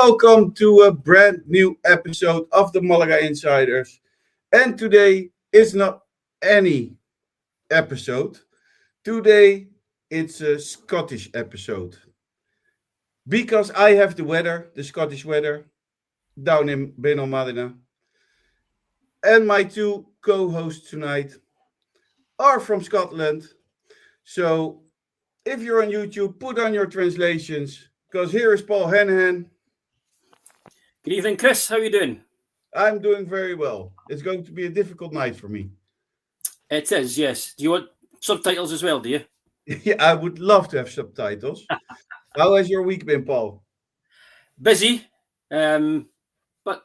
welcome to a brand new episode of the Malaga Insiders. And today is not any episode. Today it's a Scottish episode. Because I have the weather, the Scottish weather, down in Benalmádena. And my two co-hosts tonight are from Scotland. So if you're on YouTube, put on your translations. Because here is Paul Hanahan. Good evening, Chris. How are you doing? I'm doing very well. It's going to be a difficult night for me. It is, yes. Do you want subtitles as well, do you? Yeah, I would love to have subtitles. How has your week been, Paul? Busy, but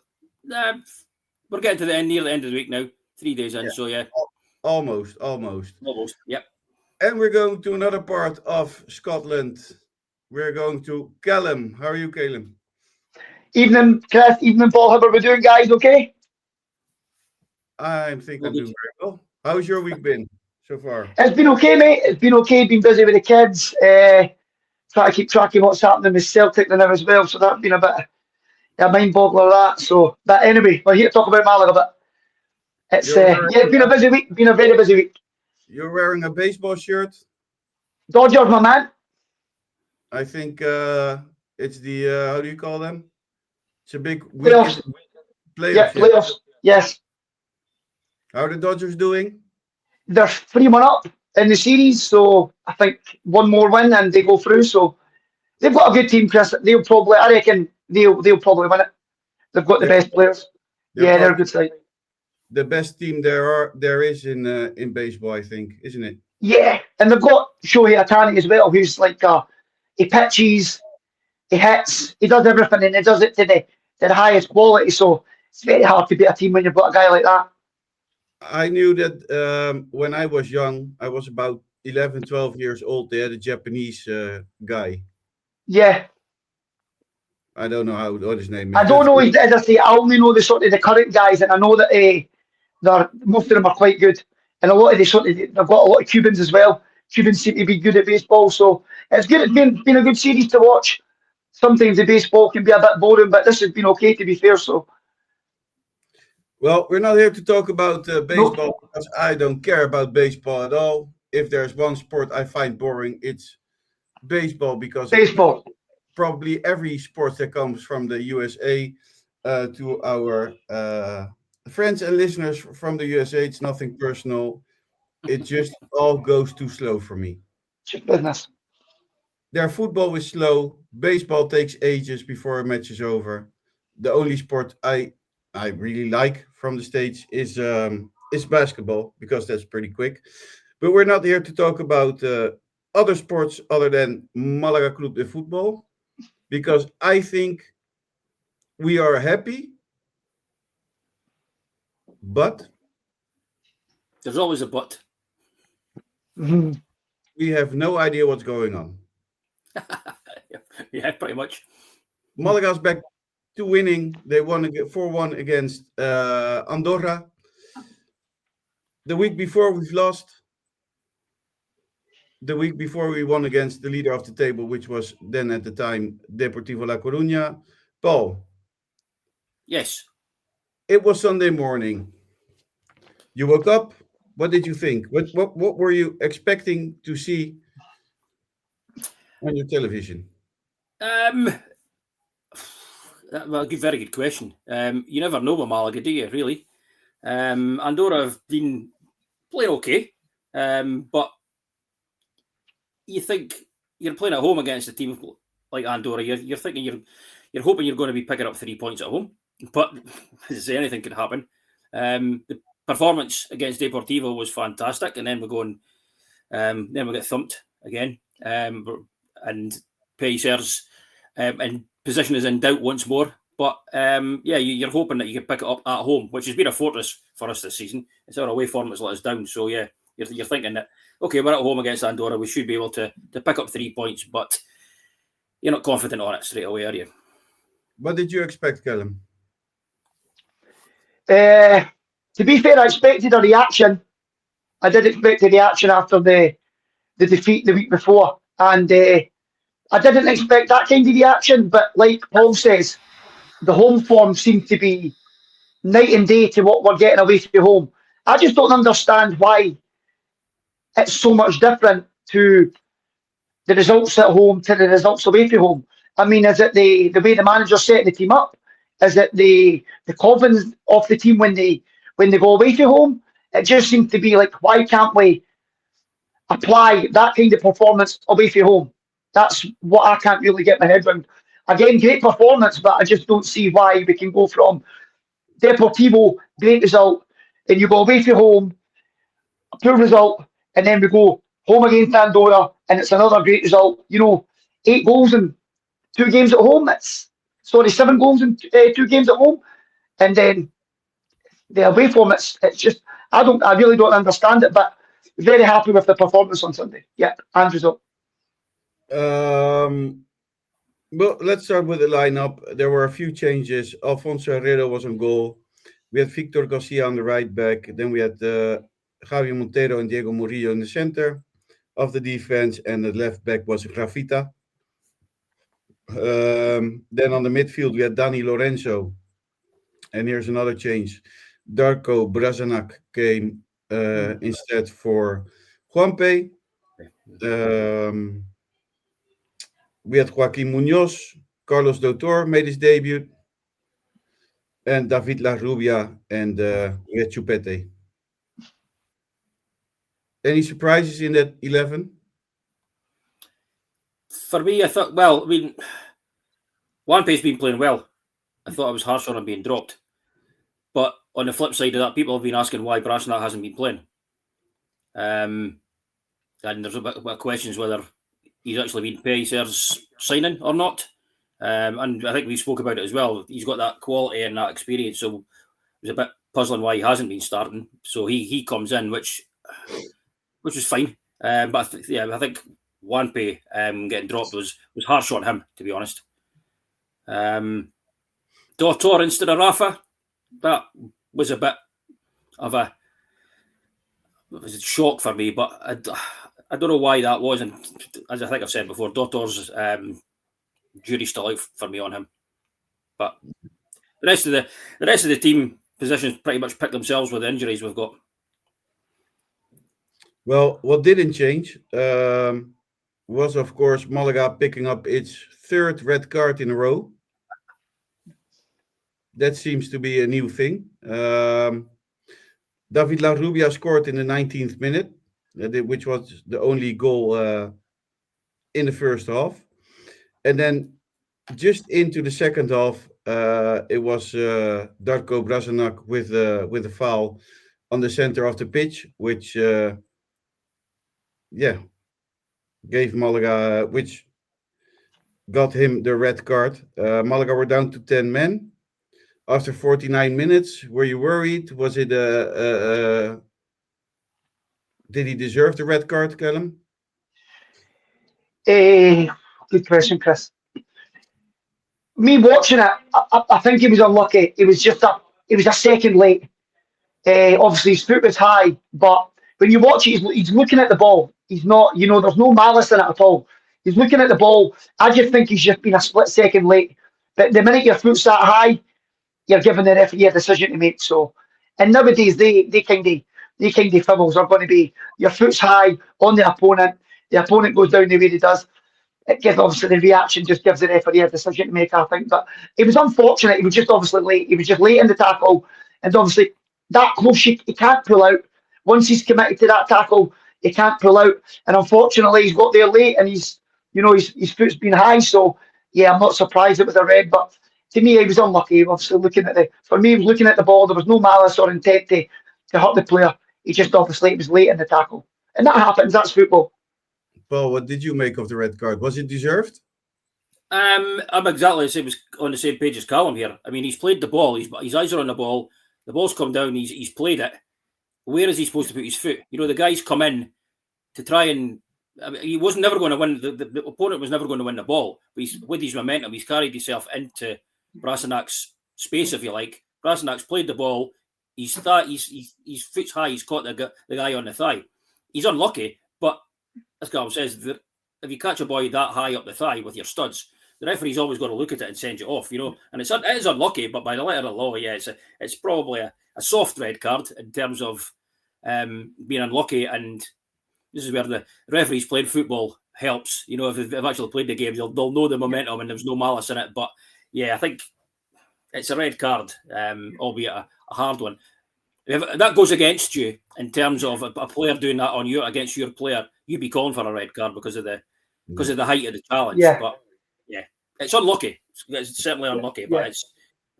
we're getting to near the end of the week now. 3 days in, so yeah. Almost. Yep. And we're going to another part of Scotland. We're going to Callum. How are you, Callum? Evening, Chris. Evening, Paul. How are we doing, guys? Okay? I think I'm doing very well. How's your week been so far? It's been okay, mate. It's been okay. Been busy with the kids. Try to keep track of what's happening with Celtic now as well. So that's been a bit of a mind boggler that. So, but anyway, we're here to talk about Malaga. But it's it's been a busy week. Been a very busy week. You're wearing a baseball shirt. Dodgers, my man. I think it's the how do you call them? It's a big Playoffs. Yeah, playoffs. Yes. How are the Dodgers doing? They're 3-1 up in the series, so I think one more win and they go through. So they've got a good team, Chris. I reckon they'll probably win it. They've got the best players. They're a good side. The best team there is in baseball, I think, isn't it? Yeah, and they've got Shohei Ohtani as well, who's like he pitches, he hits, he does everything, and he does it to the highest quality. So it's very hard to beat a team when you've got a guy like that. I knew that when I was young, I was about 11, 12 years old. They had a Japanese guy. Yeah. I don't know what his name is. I don't know, as I say, I only know the current guys, and I know that most of them are quite good. And a lot of they've got a lot of Cubans as well. Cubans seem to be good at baseball, so it's good. It's been a good series to watch. Sometimes the baseball can be a bit boring, but this has been okay, to be fair. So. Well, we're not here to talk about baseball because I don't care about baseball at all. If there's one sport I find boring, it's baseball because probably every sport that comes from the USA to our friends and listeners from the USA, it's nothing personal. It just all goes too slow for me. Business. Their football is slow. Baseball takes ages before a match is over. The only sport I really like from the States is basketball because that's pretty quick. But we're not here to talk about other sports other than Malaga Club de Football because I think we are happy, but there's always a but. Mm-hmm. We have no idea what's going on. Yeah, pretty much. Malaga's back to winning. They won 4-1 against Andorra. The week before we've lost. The week before we won against the leader of the table, which was then at the time Deportivo La Coruña. Paul. Yes. It was Sunday morning. You woke up. What did you think? What were you expecting to see on your television? Well, very good question. You never know with Malaga, do you, really? Andorra have been playing okay, but you think you're playing at home against a team like Andorra, you're thinking you're hoping you're going to be picking up 3 points at home, but as I say, anything could happen. The performance against Deportivo was fantastic, and then we get thumped again, and Pacers and position is in doubt once more. But you're hoping that you can pick it up at home, which has been a fortress for us this season. It's our away form that's let us down. So yeah, you're thinking that okay, we're at home against Andorra, we should be able to pick up 3 points, but you're not confident on it straight away, are you? What did you expect, Callum? To be fair, I expected a reaction. I did expect a reaction after the defeat the week before, and I didn't expect that kind of reaction, but like Paul says, the home form seemed to be night and day to what we're getting away from home. I just don't understand why it's so much different to the results at home to the results away from home. I mean, is it the way the manager's setting the team up? Is it the confidence of the team when they go away from home? It just seems to be like, why can't we apply that kind of performance away from home? That's what I can't really get my head around. Again, great performance, but I just don't see why we can go from Deportivo, great result, and you go away from home, poor result, and then we go home against Andorra, and it's another great result. 8 goals in 2 games at home. 7 goals in 2 games at home, and then the away form. It's just I really don't understand it, but very happy with the performance on Sunday. Yeah, and result. Well, let's start with the lineup. There were a few changes. Alfonso Herrera was on goal. We had Victor Garcia on the right back. Then we had Javi Montero and Diego Murillo in the center of the defense, and the left back was Rafita. Then on the midfield, we had Dani Lorenzo. And here's another change. Darko Brazanak came instead for Juanpe. We had Joaquin Munoz. Carlos Doutor made his debut. And David La Rubia and we had Chupete. Any surprises in that 11? For me, I thought, well, I mean, Juanpe's been playing well. I thought I was harsh on him being dropped. But on the flip side of that, people have been asking why Brassnack hasn't been playing. And there's a bit of questions whether he's actually been Pellicer's signing or not. And I think we spoke about it as well. He's got that quality and that experience, so it was a bit puzzling why he hasn't been starting. So he comes in, which was fine. But I think Juanpe getting dropped was harsh on him, to be honest. Doutor instead of Rafa, that was a bit of a shock for me, but I don't know why that was. And as I think I've said before, Doutor's jury's still out for me on him. But the rest of the team positions pretty much pick themselves with the injuries we've got. Well, what didn't change was, of course, Malaga picking up its 3rd red card in a row. That seems to be a new thing. David La Rubia scored in the 19th minute, which was the only goal in the first half. And then just into the second half, it was Darko Brazanak with a foul on the center of the pitch, which gave Malaga, which got him the red card. Malaga were down to 10 men. After 49 minutes, were you worried? Was it did he deserve the red card, Callum? Good question, Chris. Me watching it, I think he was unlucky. It was a second late. Obviously, his foot was high, but when you watch it, he's looking at the ball. He's not, there's no malice in it at all. He's looking at the ball. I just think he's just been a split second late. But the minute your foot's that high, you're giving the referee a decision to make. So, and nowadays they kind of fibbles are going to be your foot's high on the opponent goes down the way he does. It gives obviously the reaction just gives the referee a decision to make, I think. But it was unfortunate. He was just obviously late. He was just late in the tackle, and obviously that close he can't pull out. Once he's committed to that tackle, he can't pull out. And unfortunately, he's got there late, and his foot's been high. So yeah, I'm not surprised it was a red, but to me, he was unlucky. Obviously, looking at the ball, there was no malice or intent to hurt the player. He just obviously was late in the tackle, and that happens. That's football. Paul, what did you make of the red card? Was it deserved? I'm exactly on the same page as Callum here. I mean, he's played the ball. His eyes are on the ball. The ball's come down. He's played it. Where is he supposed to put his foot? The guy's come in to try and. I mean, he was never going to win. The opponent was never going to win the ball. But with his momentum, he's carried himself into Brasanak's space, if you like. Brasanak's played the ball. His foot's high. He's caught the guy on the thigh. He's unlucky, but as Callum says, if you catch a boy that high up the thigh with your studs, the referee's always got to look at it and send you off, and it is unlucky, but by the letter of the law, yeah, it's probably a soft red card in terms of being unlucky, and this is where the referees playing football helps. If they've actually played the game, they'll know the momentum and there's no malice in it. But yeah, I think it's a red card, albeit a hard one. If that goes against you in terms of a player doing that on you against your player, you'd be calling for a red card because of the height of the challenge. Yeah. But yeah, it's unlucky. It's certainly unlucky, but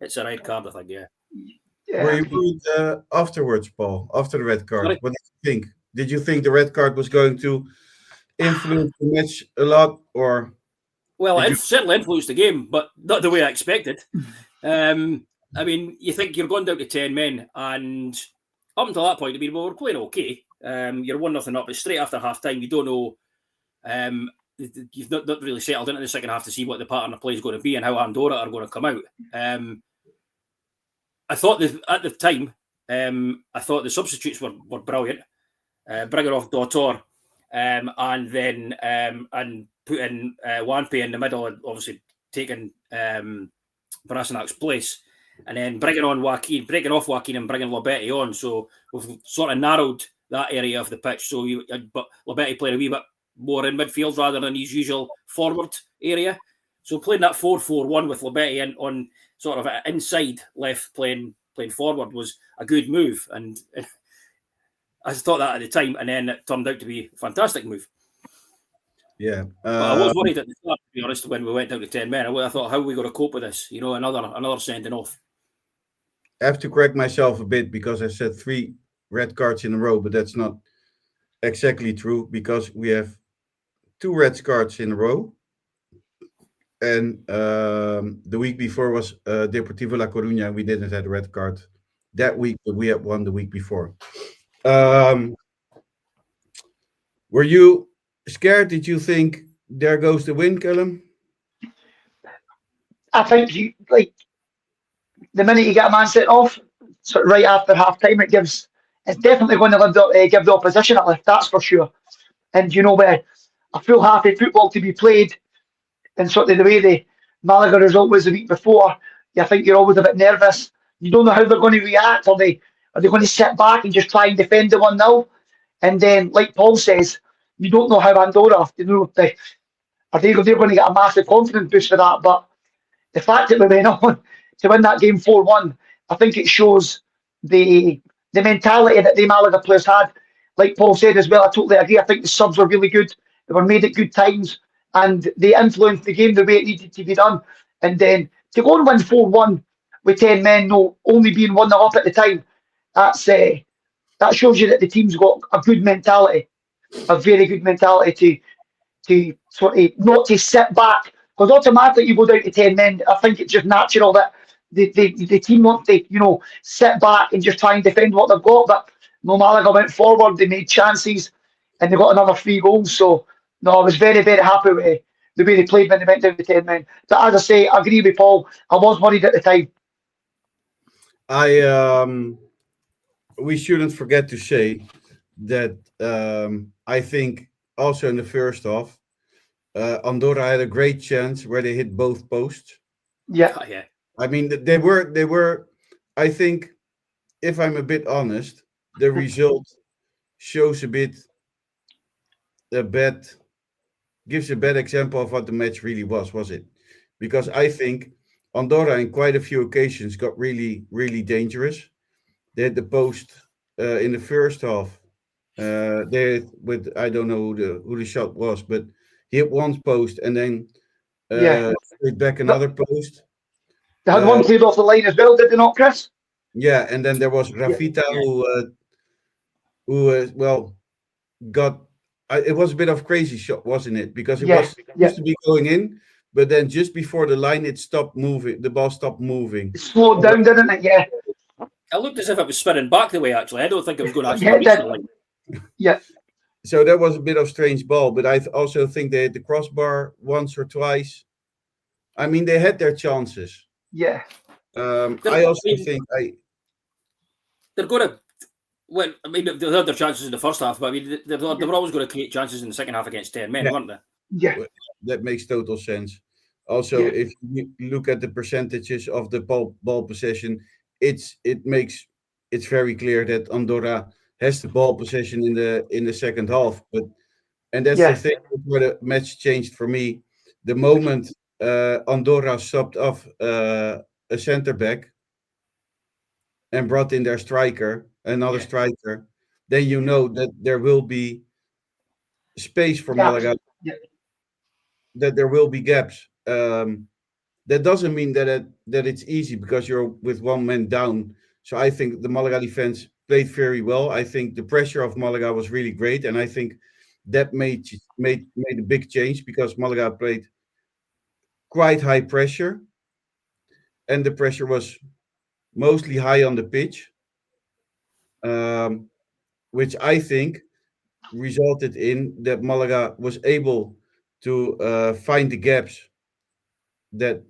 it's a red card, I think. Yeah. Were you worried afterwards, Paul, after the red card? Sorry? What did you think? Did you think the red card was going to influence the match a lot, or? Well, it certainly influenced the game, but not the way I expected. I mean, you think you're going down to 10 men, and up until that point, we're playing okay. You're 1-0 up. It's straight after half time. You don't know. You've not really settled into the second half to see what the pattern of play is going to be and how Andorra are going to come out. I thought at the time, I thought the substitutes were brilliant. Bringing off Dautor, and then and putting Wanpe in the middle, and obviously taking Barasanak's place, and then bringing off Joaquin and bringing Lobetti on. So we've sort of narrowed that area of the pitch. So but Lobetti playing a wee bit more in midfield rather than his usual forward area. So playing that 4-4-1 with Lobetti on sort of inside left playing forward was a good move, and I thought that at the time, and then it turned out to be a fantastic move. Yeah, but I was worried at the start, to be honest, when we went down to 10 men. I thought, how are we going to cope with this? Another sending off. I have to correct myself a bit because I said 3 red cards in a row, but that's not exactly true because we have 2 red cards in a row. And the week before was Deportivo La Coruña. We didn't have a red card that week, but we had one the week before. Were you scared? Did you think there goes the win, Callum? I think the minute you get a man sent off, sort of right after half time, it's definitely going to give the opposition a lift, that's for sure. And where a full half of football to be played, and sort of the way the Malaga result was the week before, I think you're always a bit nervous. You don't know how they're going to react. Are they going to sit back and just try and defend the 1-0? And then, like Paul says, you don't know how Andorra, they're going to get a massive confidence boost for that. But the fact that we went on to win that game 4-1, I think it shows the mentality that the Malaga players had. Like Paul said as well, I totally agree. I think the subs were really good. They were made at good times, and they influenced the game the way it needed to be done. And then to go and win 4-1 with 10 men, only being 1-0 up at the time, that shows you that the team's got a good mentality, a very good mentality to sort of not to sit back, because automatically you go down to 10 men. I think it's just natural that the team want to sit back and just try and defend what they've got. But no, Malaga went forward, they made chances, and they got another 3 goals. So no, I was very, very happy with the way they played when they went down to 10 men. But as I say, I agree with Paul. I was worried at the time. We shouldn't forget to say that I think also in the first half, Andorra had a great chance where they hit both posts. Yeah. I mean, they were. I think, if I'm a bit honest, the result shows gives a bad example of what the match really was it? Because I think Andorra in quite a few occasions got really, really dangerous. They had the post in the first half. They had I don't know who the shot was, but he hit one post and then straight back another post. They had one cleared off the line as well, did they not, Chris? Yeah, and then there was Rafita who got. It was a bit of crazy shot, wasn't it? Because it was supposed to be going in, but then just before the line, it stopped moving. The ball stopped moving. It slowed down, didn't it? Yeah. It looked as if it was spinning back the way, actually. I don't think it was going to actually reach the line. Yeah. So that was a bit of strange ball, but I also think they hit the crossbar once or twice. I mean, they had their chances. Yeah. I also think they're going to. Well, I mean, they had their chances in the first half, but I mean, they were always going to create chances in the second half against 10 men, weren't they? Yeah, That makes total sense. Also, yeah, if you look at the percentages of the ball possession, it's very clear that Andorra has the ball possession in the second half. But and that's the yeah, thing where the match changed for me. The moment Andorra subbed off a center back and brought in their striker, another Yeah, striker, then you know that there will be space for gaps. Malaga, Yeah, that there will be gaps. That doesn't mean that it's easy because you're with one man down. So I think the Malaga defense played very well. I think the pressure of Malaga was really great, and I think that made a big change because Malaga played quite high pressure, and the pressure was mostly high on the pitch, um, which I think resulted in that Malaga was able to find the gaps that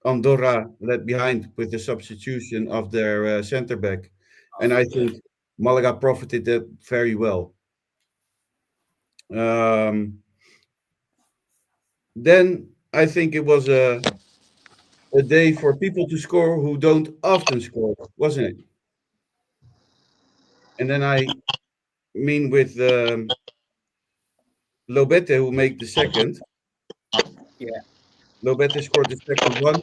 Andorra left behind with the substitution of their center back. And I think Malaga profited that very well. Um, then I think it was a day for people to score who don't often score, wasn't it? And then I mean with Lobete, who made the second. yeah. Lobete scored the second one.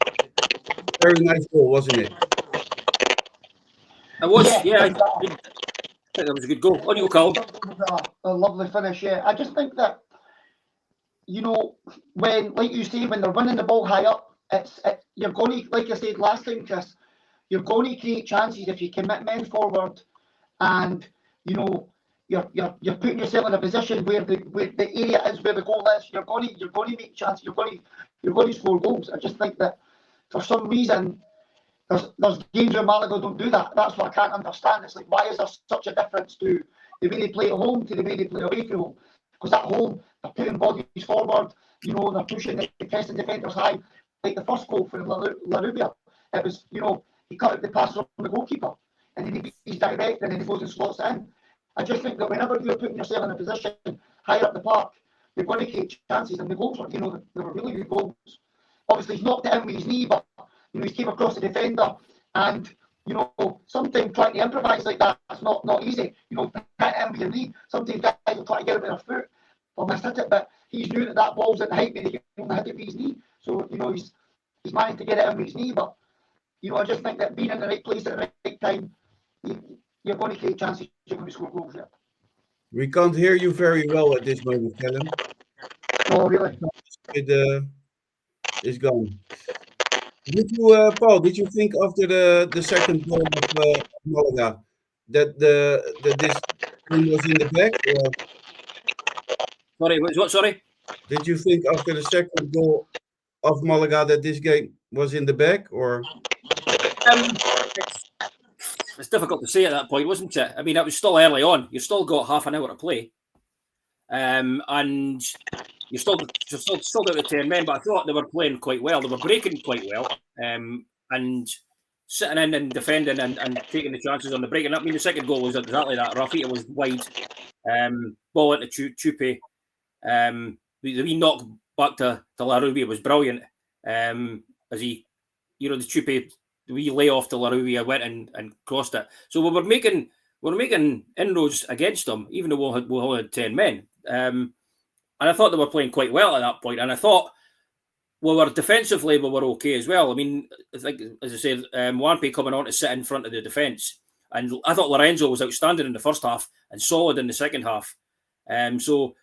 Very nice goal, wasn't it? I was, yeah. yeah, I think that was a good goal. On you, Carl. A lovely finish. Yeah, I just think that when, like you say, when they're winning the ball high up, you're going to, like I said last time, Chris, you're going to create chances if you commit men forward, and you know you're putting yourself in a position where the area is where the goal is. You're going to make chances. You're going to score goals. I just think that for some reason there's games where Malaga don't do that. That's what I can't understand. It's like, why is there such a difference to the way they play at home to the way they play away from home? Because at home they're putting bodies forward, they're pushing the pressing defenders high. Like the first goal for La Rubia, it was, he cut out the pass from the goalkeeper, and then he's direct, and then he goes and slots in. I just think that whenever you're putting yourself in a position higher up the park, you're going to create chances, and the goals were, they were really good goals. Obviously, he's knocked it in with his knee, but he came across the defender, and sometimes trying to improvise like that's not easy. Hit him with your knee. Sometimes guys will try to get it with their foot or miss it, but he's knew that ball's at the height where they can only hit it with his knee. So he's managed to get it in with his knee. But I just think that being in the right place at the right time, you're going to create chances. You're going to score goals. Yeah. We can't hear you very well at this moment, Callum. Oh, really? It is gone. Paul? Did you think after the second goal of Malaga that this thing was in the back, or Sorry, what? Sorry. did you think after the second goal of Malaga that this game was in the back, or? It's difficult to say at that point, wasn't it? I mean, it was still early on. You still got half an hour to play, and you're still down to 10 men. But I thought they were playing quite well. They were breaking quite well, and sitting in and defending and taking the chances on the break. And I mean, the second goal was exactly that. Rafi, it was wide, ball into Chupe. The wee knock back to La Rubia was brilliant. As he, the Chupe, the wee layoff to La Rubia went and crossed it. So we were making inroads against them, even though we only had 10 men. And I thought they were playing quite well at that point. And I thought we were defensively, we were okay as well. I mean, I think, as I said, Wampe coming on to sit in front of the defence. And I thought Lorenzo was outstanding in the first half and solid in the second half. So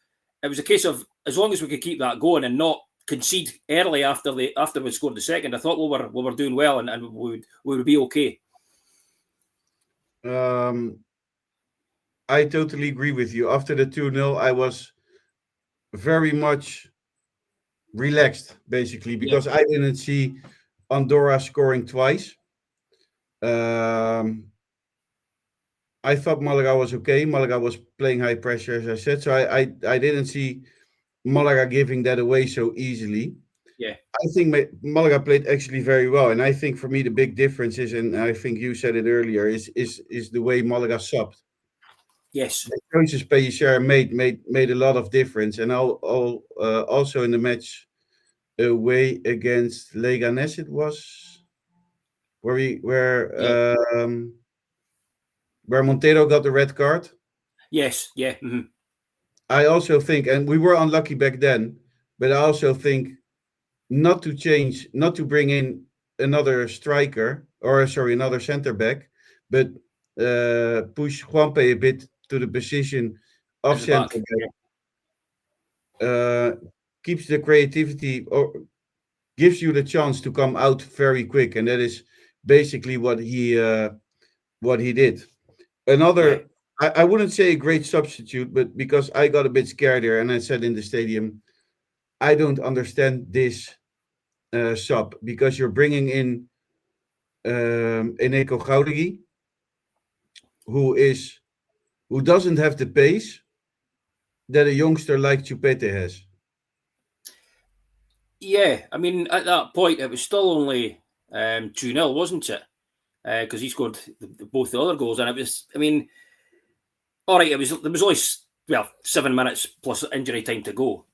it was a case of, as long as we could keep that going and not concede early after we scored the second, I thought we were doing well and we would be okay. I totally agree with you. After the 2-0, I was very much relaxed, basically, because I didn't see Andorra scoring twice. I thought Malaga was okay. Malaga was playing high pressure, as I said. So I didn't see Malaga giving that away so easily. Yeah. I think Malaga played actually very well. And I think for me, the big difference is, and I think you said it earlier, is the way Malaga subbed. Yes. The choices Pellicer made a lot of difference, and also in the match away against Leganes, it was where Montero got the red card. Yes. Yeah. Mm-hmm. I also think, and we were unlucky back then, but I also think not to bring in another striker, or sorry, another center back, but push Juanpe a bit to the position of At the back. center back, keeps the creativity, or gives you the chance to come out very quick, and that is basically what he did. Yeah. Another, I wouldn't say a great substitute, but because I got a bit scared there, and I said in the stadium, I don't understand this sub, because you're bringing in ENE-GOAL, who doesn't have the pace that a youngster like Chupete has. Yeah. I mean, at that point, it was still only 2-0, wasn't it? Because he scored both the other goals, and it was. I mean, all right. There was only 7 minutes plus injury time to go.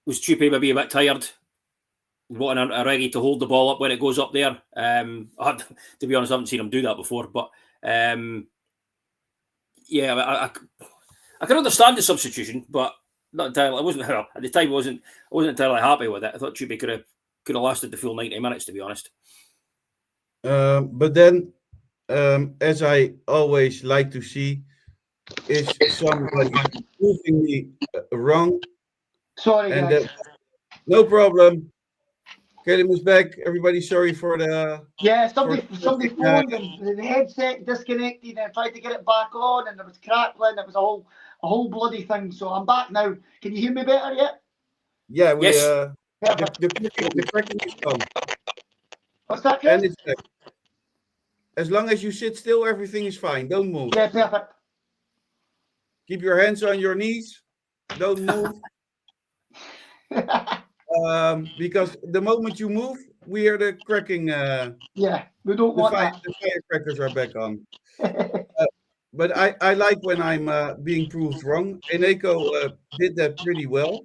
Was Chupe maybe a bit tired? Wanting a Reggie to hold the ball up when it goes up there. To be honest, I haven't seen him do that before. But yeah, I can understand the substitution, but not entirely. I wasn't at the time. I wasn't entirely happy with it. I thought Chupe could have lasted the full 90 minutes, to be honest. But then, as I always like to see, is somebody proving me wrong, Sorry, and guys. that no problem. Caleb is back. Everybody, sorry for the Yeah, for somebody phoned and the headset disconnected and I tried to get it back on and there was crackling. It was a whole bloody thing. So I'm back now. Can you hear me better yet? yeah. We Yes. Perfect. the cracking is gone, What's that, and Chris? it's back. As long as you sit still, everything is fine. Don't move. Yeah, perfect. Keep your hands on your knees. Don't move. Because the moment you move, we hear the cracking. Yeah, we don't want The firecrackers are back on. But I like when I'm being proved wrong. Eneko did that pretty well.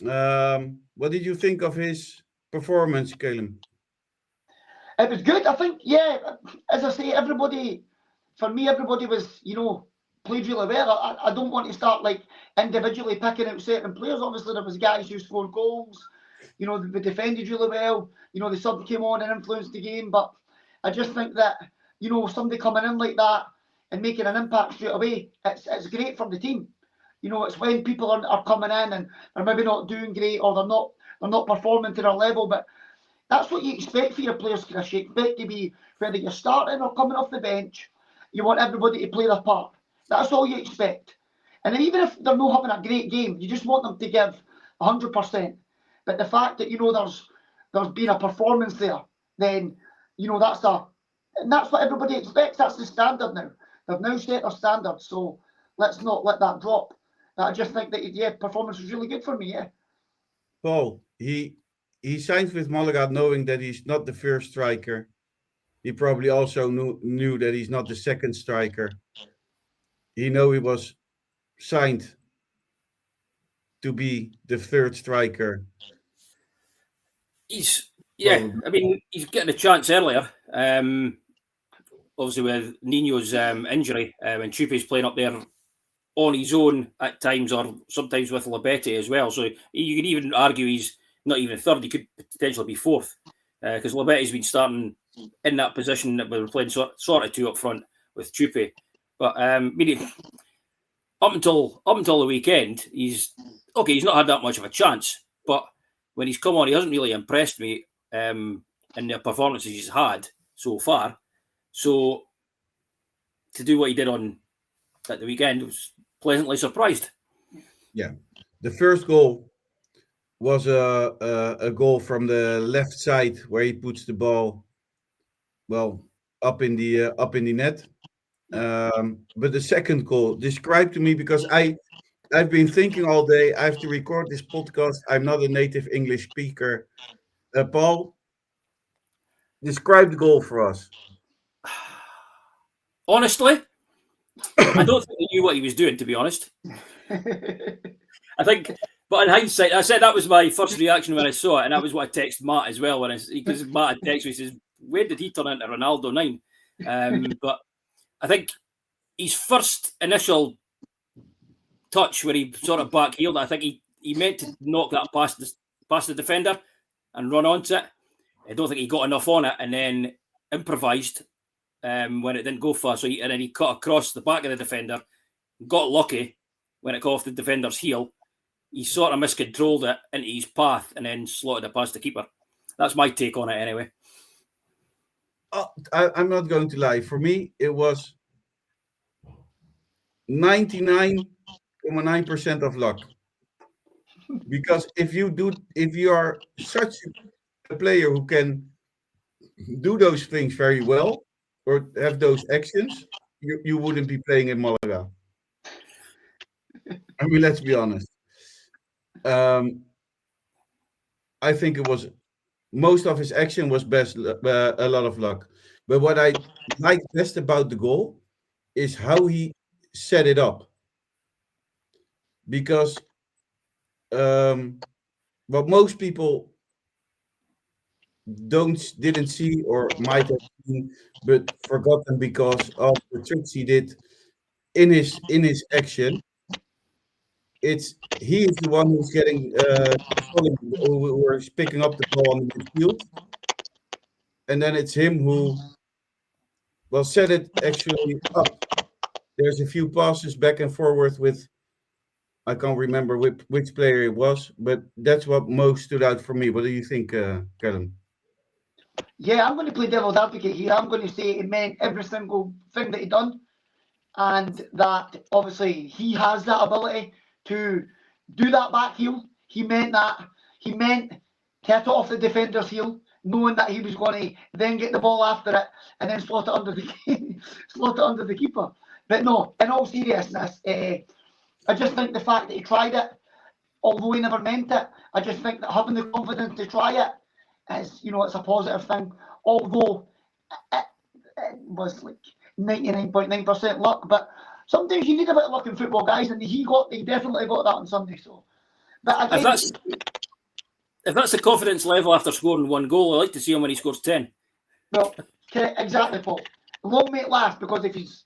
What did you think of his performance, Caleb? It was good. I think, yeah, as I say, for me, everybody was, played really well. I don't want to start like individually picking out certain players. Obviously, there was guys who scored goals. They defended really well. The sub came on and influenced the game. But I just think that, somebody coming in like that and making an impact straight away, it's great for the team. It's when people are coming in and are maybe not doing great or they're not performing to their level, but that's what you expect for your players, Chris. You expect to be, whether you're starting or coming off the bench, you want everybody to play their part. That's all you expect. And then even if they're not having a great game, you just want them to give 100%. But the fact that there's been a performance there, then that's what everybody expects. That's the standard now. They've now set their standard, so let's not let that drop. I just think that performance was really good for me. Yeah. Paul, he signed with Malaga knowing that he's not the first striker. He probably also knew that he's not the second striker. He knew he was signed to be the third striker. I mean, he's getting a chance earlier. Obviously, with Nino's injury, and Chupe's playing up there on his own at times, or sometimes with Labete as well. So you could even argue he's not even third; he could potentially be fourth, because Labete's been starting in that position that we were playing sort of two up front with Chupe. But up until the weekend, he's not had that much of a chance. But when he's come on, he hasn't really impressed me in the performances he's had so far. So to do what he did at the weekend, was pleasantly surprised. Yeah, the first goal was a goal from the left side where he puts the ball up in the net. But the second goal, described to me, because I've been thinking all day. I have to record this podcast. I'm not a native English speaker. Paul, describe the goal for us. Honestly, I don't think he knew what he was doing, to be honest. I think, but in hindsight, I said that was my first reaction when I saw it, and that was what I texted Matt as well because Matt had texted me, says, "When did he turn into Ronaldo 9?" But I think his first initial touch where he sort of backheeled, I think he meant to knock that past the defender and run onto it. I don't think he got enough on it, and then improvised when it didn't go far. And then he cut across the back of the defender, got lucky when it got off the defender's heel. He sort of miscontrolled it into his path and then slotted it past the keeper. That's my take on it anyway. I'm not going to lie. For me, it was 99.9% of luck. Because if you are such a player who can do those things very well or have those actions, you wouldn't be playing in Malaga. I mean, let's be honest. I think it was most of his action was a lot of luck. But what I like best about the goal is how he set it up. Because what most people didn't see or might have seen, but forgotten because of the tricks he did in his action. He is the one who's getting who is picking up the ball on the midfield, and then it's him who set it actually up. There's a few passes back and forward with, I can't remember which player it was, but that's what most stood out for me. What do you think, Callum? Yeah, I'm going to play devil's advocate here. I'm going to say it meant every single thing that he done, and that obviously he has that ability to do that back heel. He meant to hit it off the defender's heel, knowing that he was going to then get the ball after it and then slot it under the keeper. But no, in all seriousness, I just think the fact that he tried it, although he never meant it, I just think that having the confidence to try it is, it's a positive thing. Although it was like 99.9% luck, but sometimes you need a bit of luck in football, guys, and he definitely got that on Sunday. So, but again, if that's the confidence level after scoring one goal, I like to see him when he scores 10. Well, exactly, Paul. Long may it last, because if he's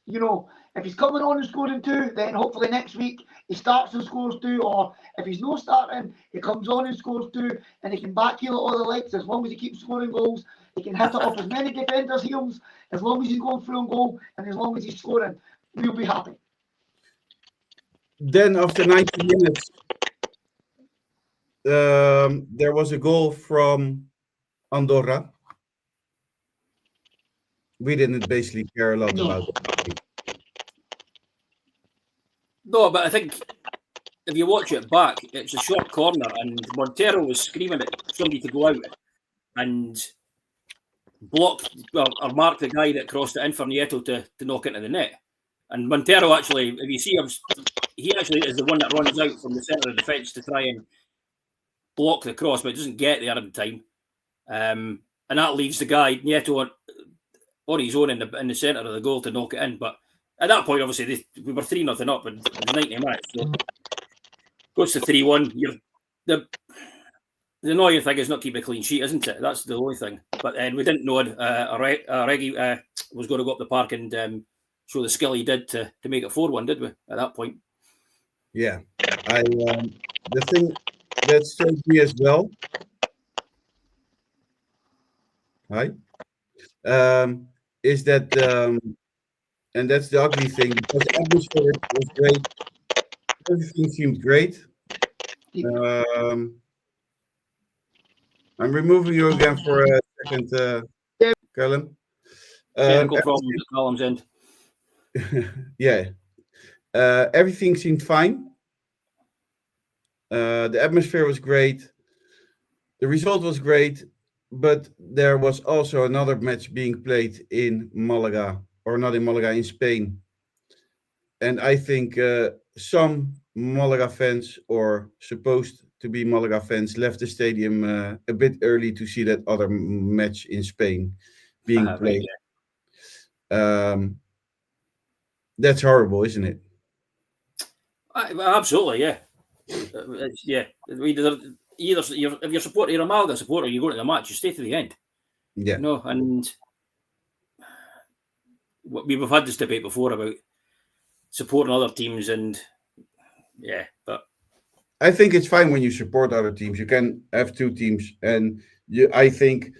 coming on and scoring 2, then hopefully next week he starts and scores 2, or if he's not starting, he comes on and scores 2, and he can backheel it all the legs. As long as he keeps scoring goals, he can hit it off as many defenders' heels, as long as he's going through on goal, and as long as he's scoring, we'll be happy. Then after 90 minutes, there was a goal from Andorra. We didn't basically care a lot about it. No, but I think if you watch it back, it's a short corner, and Montero was screaming at somebody to go out and block or mark the guy that crossed it in for Nieto to knock into the net. And Montero actually, if you see him, he actually is the one that runs out from the centre of the defence to try and block the cross, but it doesn't get there in time. And that leaves the guy Nieto on his own in the centre of the goal to knock it in. But at that point, obviously, we were 3-0 up in 90 minutes. So goes to 3-1. The annoying thing is not keeping a clean sheet, isn't it? That's the only thing. But we didn't know Reggie was going to go up the park and show the skill he did to make it 4-1, did we, at that point? Yeah. The thing that struck me as well, is that, and that's the ugly thing, because the atmosphere was great. Everything seemed great. I'm removing you again for a second, Callum. Technical problems at Callum's end. Yeah. Everything seemed fine. The atmosphere was great. The result was great, but there was also another match being played in Malaga, or not in Malaga, in Spain. And I think some Malaga fans, or supposed to be Malaga fans, left the stadium a bit early to see that other match in Spain being played. Right, yeah. That's horrible, isn't it? Absolutely, yeah. Yeah. Either if you're supporting, you're a Malaga supporter, you go to the match, you stay to the end. Yeah. And we've had this debate before about supporting other teams, and but I think it's fine when you support other teams. You can have two teams, and I think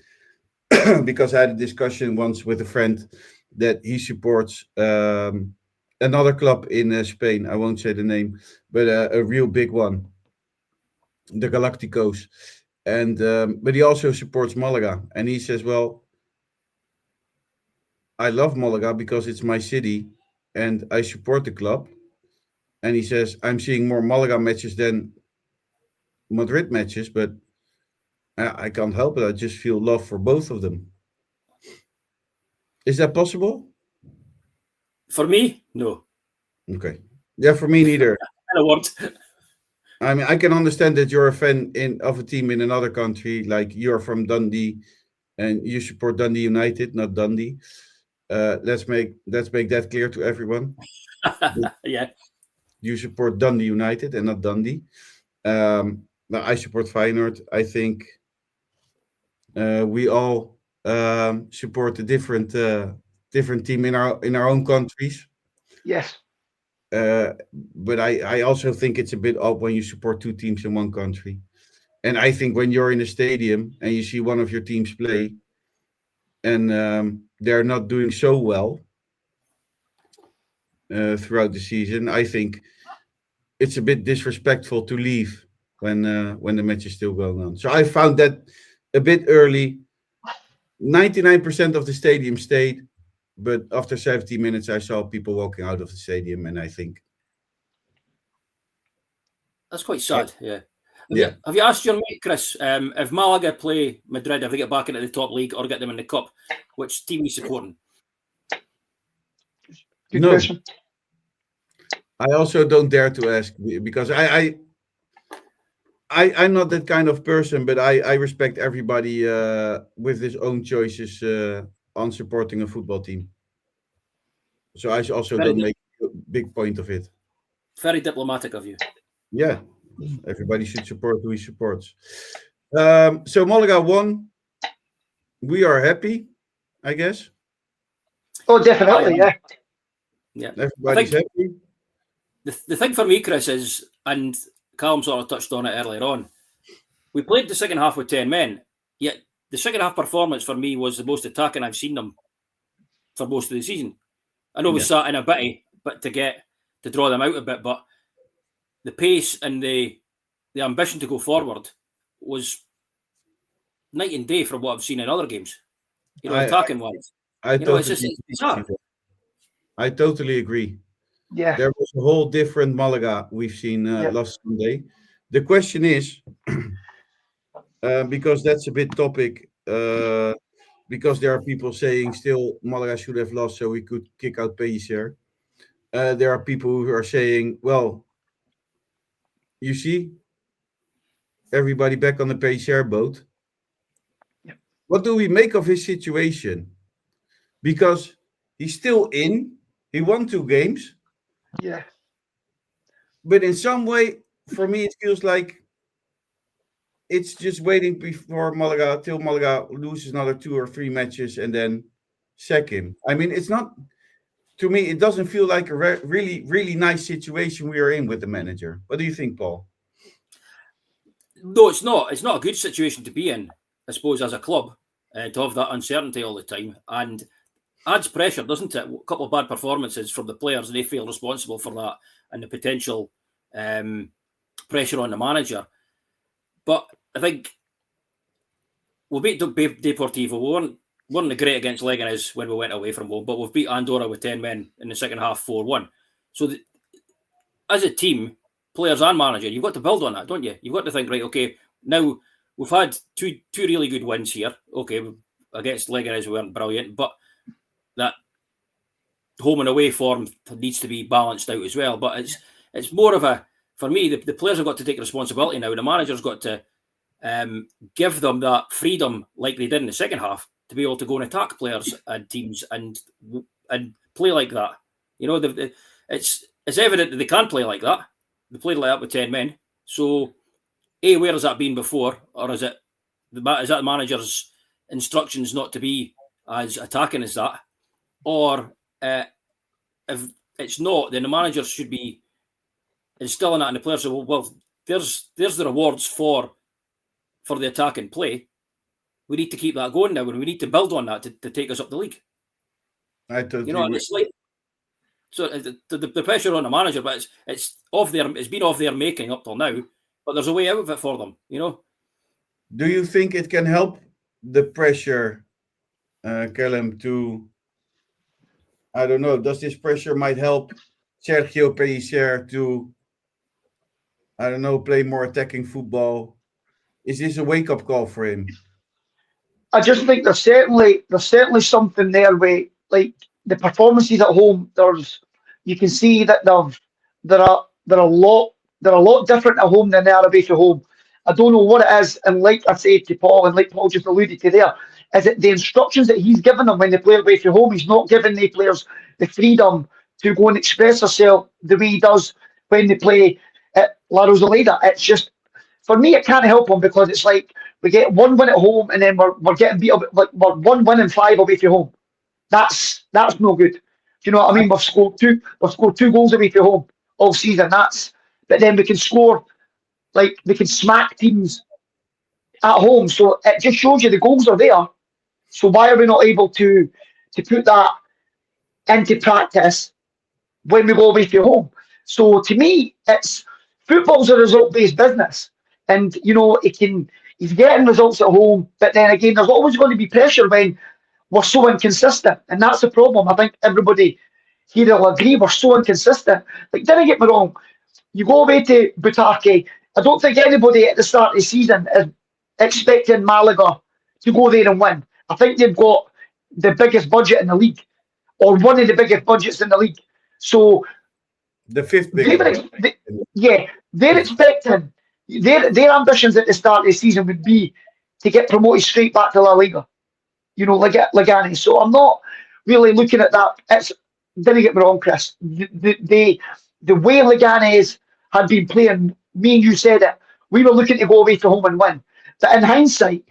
because I had a discussion once with a friend that he supports another club in Spain. I won't say the name, but a real big one, the Galacticos, and but he also supports Malaga, and he says, "Well, I love Malaga because it's my city, and I support the club." And he says, "I'm seeing more Malaga matches than Madrid matches, but I can't help it. I just feel love for both of them." Is that possible? for me, no. Okay. Yeah, for me neither. In a word. I mean, I can understand that you're a fan of a team in another country, like you're from Dundee, and you support Dundee United, not Dundee. Let's make that clear to everyone. Yeah. You support Dundee United and not Dundee. But I support Feyenoord. I think we all support a different team in our own countries. Yes. But I also think it's a bit odd when you support two teams in one country. And I think when you're in a stadium and you see one of your teams play and they're not doing so well throughout the season, I think it's a bit disrespectful to leave when the match is still going on. So I found that a bit early. 99% of the stadium stayed, but after 70 minutes, I saw people walking out of the stadium, and I think, That's quite sad, yeah. yeah. Have you asked your mate, Chris, if Malaga play Madrid, if they get back into the top league or get them in the cup, which team he's supporting? Good No. question. I also don't dare to ask because I'm not that kind of person, but I respect everybody with his own choices on supporting a football team. So I also Very don't make a big point of it. Very diplomatic of you. Yeah, everybody should support who he supports. So Malaga won. We are happy, I guess. Oh, definitely, yeah. Yeah. Everybody's happy. The thing for me, Chris, is, and Callum sort of touched on it earlier on, we played the second half with 10 men, yet the second half performance for me was the most attacking I've seen them for most of the season. I know we sat in a bitty, but to draw them out a bit, but the pace and the ambition to go forward was night and day from what I've seen in other games. Attacking wise. It's bizarre. I totally agree. Yeah. There was a whole different Malaga we've seen last Sunday. The question is, because that's a bit topic, because there are people saying still Malaga should have lost so we could kick out Pellicer. There are people who are saying, well, you see, everybody back on the Pellicer boat. Yep. What do we make of his situation? Because he's still in. He won 2 games. Yeah. But in some way, for me, it feels like it's just waiting before Malaga till Malaga loses another 2 or 3 matches and then sack him. I mean, it's not, to me, it doesn't feel like a really, really nice situation we are in with the manager. What do you think, Paul? No, it's not. It's not a good situation to be in, I suppose, as a club, to have that uncertainty all the time. And adds pressure, doesn't it? A couple of bad performances from the players, and they feel responsible for that, and the potential pressure on the manager. But I think we beat Deportivo. We weren't great against Leganés when we went away from home, but we've beat Andorra with 10 men in the second half 4-1. So as a team, players and manager, you've got to build on that, don't you? You've got to think, right, okay, now we've had two really good wins here. Okay, against Leganés we weren't brilliant, but that home and away form needs to be balanced out as well. But it's more of a, for me, the players have got to take responsibility now. The manager's got to give them that freedom like they did in the second half to be able to go and attack players and teams and play like that. You know, it's evident that they can't play like that. They played like that with 10 men. So, where has that been before? Or is that the manager's instructions not to be as attacking as that? Or if it's not, then the manager should be instilling that in the players. So, well, there's the rewards for the attacking play. We need to keep that going now, and we need to build on that to take us up the league. I totally and it's like, so the pressure on the manager, but it's been off their making up till now. But there's a way out of it for them, Do you think it can help the pressure, Callum, to, I don't know, does this pressure might help Sergio Pellicer to, I don't know, play more attacking football? Is this a wake-up call for him? I just think there's certainly something there where, like, the performances at home. You can see that they're a lot different at home than they are away from home. I don't know what it is, and like I said to Paul, and like Paul just alluded to there, is it the instructions that he's given them when they play away from home? He's not giving the players the freedom to go and express themselves the way he does when they play at La Rosaleda. It's just, for me, it can't help them, because it's like we get one win at home and then we're getting beat up. Like, we're 1 win and 5 away from home. That's no good. Do you know what I mean? We've scored two goals away from home all season. But then we can score, like, we can smack teams at home. So it just shows you the goals are there. So why are we not able to put that into practice when we go away from home? So to me, football's a result-based business, and he's getting results at home. But then again, there's always going to be pressure when we're so inconsistent, and that's the problem. I think everybody here will agree we're so inconsistent. Like, don't get me wrong, you go away to Butake. I don't think anybody at the start of the season is expecting Malaga to go there and win. I think they've got the biggest budget in the league, or one of the biggest budgets in the league. So the fifth biggest. They're expecting, their ambitions at the start of the season would be to get promoted straight back to La Liga. Leganes. So I'm not really looking at that. Didn't get me wrong, Chris. The way Leganes had been playing, me and you said it, we were looking to go away to home and win. But in hindsight,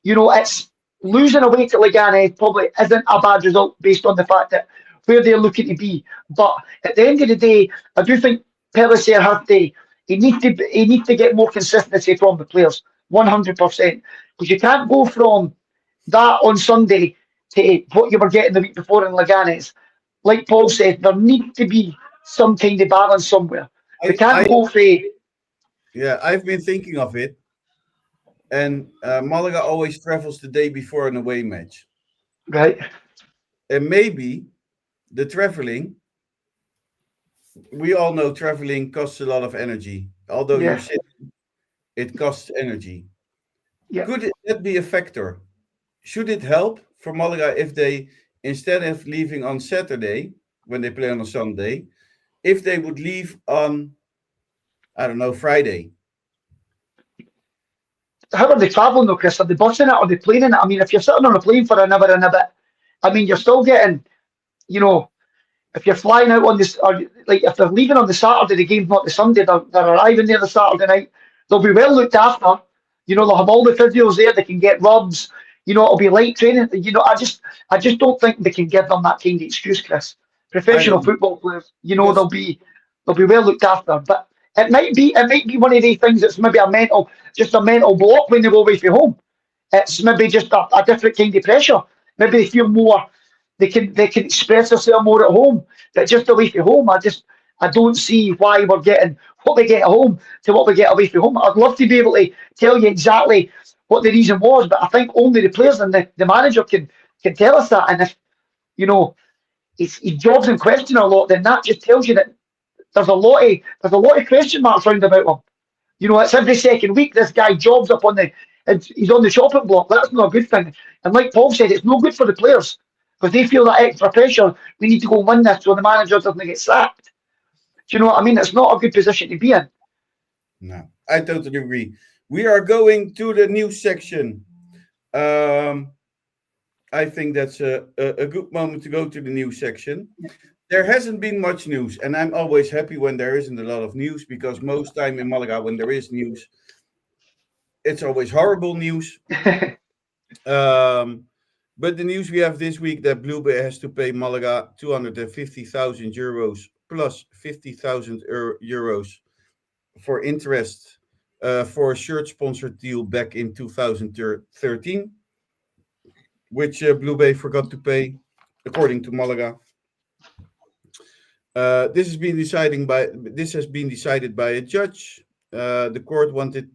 it's losing away to Leganes probably isn't a bad result based on the fact that where they're looking to be. But at the end of the day, I do think Pellicer he needs to get more consistency from the players, 100%. Because you can't go from that on Sunday to what you were getting the week before in Leganes. Like Paul said, there needs to be some kind of balance somewhere. We can't go for... Yeah, I've been thinking of it. And Malaga always travels the day before an away match. Right. And maybe the traveling, we all know traveling costs a lot of energy. Although you're sitting, it costs energy. Yeah. Could that be a factor? Should it help for Malaga if they, instead of leaving on Saturday, when they play on a Sunday, if they would leave on, I don't know, Friday? How are they travelling though, Chris? Are they busing it? Are they planing it? I mean, if you're sitting on a plane for an hour and a bit, I mean, you're still getting, if you're flying out on this, or like if they're leaving on the Saturday, the game's not the Sunday, they're arriving there the Saturday night, they'll be well looked after. They'll have all the physios there, they can get rubs, it'll be light training. I just don't think they can give them that kind of excuse, Chris. Professional football players, they'll be well looked after. But it might be one of these things that's maybe a mental block when they go away from home. It's maybe just a different kind of pressure. Maybe they feel more, they can express themselves more at home. But just away from home, I don't see why we're getting what we get at home to what we get away from home. I'd love to be able to tell you exactly what the reason was, but I think only the players and the manager can tell us that. And if his job's in question a lot, then that just tells you that there's a lot of question marks round about him. It's every second week this guy jobs up he's on the chopping block. That's not a good thing. And like Paul said, it's no good for the players because they feel that extra pressure. We need to go and win this so the manager doesn't get sacked. Do you know what I mean? It's not a good position to be in. No, I totally agree. We are going to the news section. I think that's a good moment to go to the news section. there hasn't been much news, and I'm always happy when there isn't a lot of news, because most time in Malaga, when there is news, it's always horrible news. But the news we have this week, that Blue Bay has to pay Malaga 250,000 euros plus 50,000 euros for interest for a shirt sponsored deal back in 2013, which Blue Bay forgot to pay, according to Malaga. This has been decided by a judge. The club wanted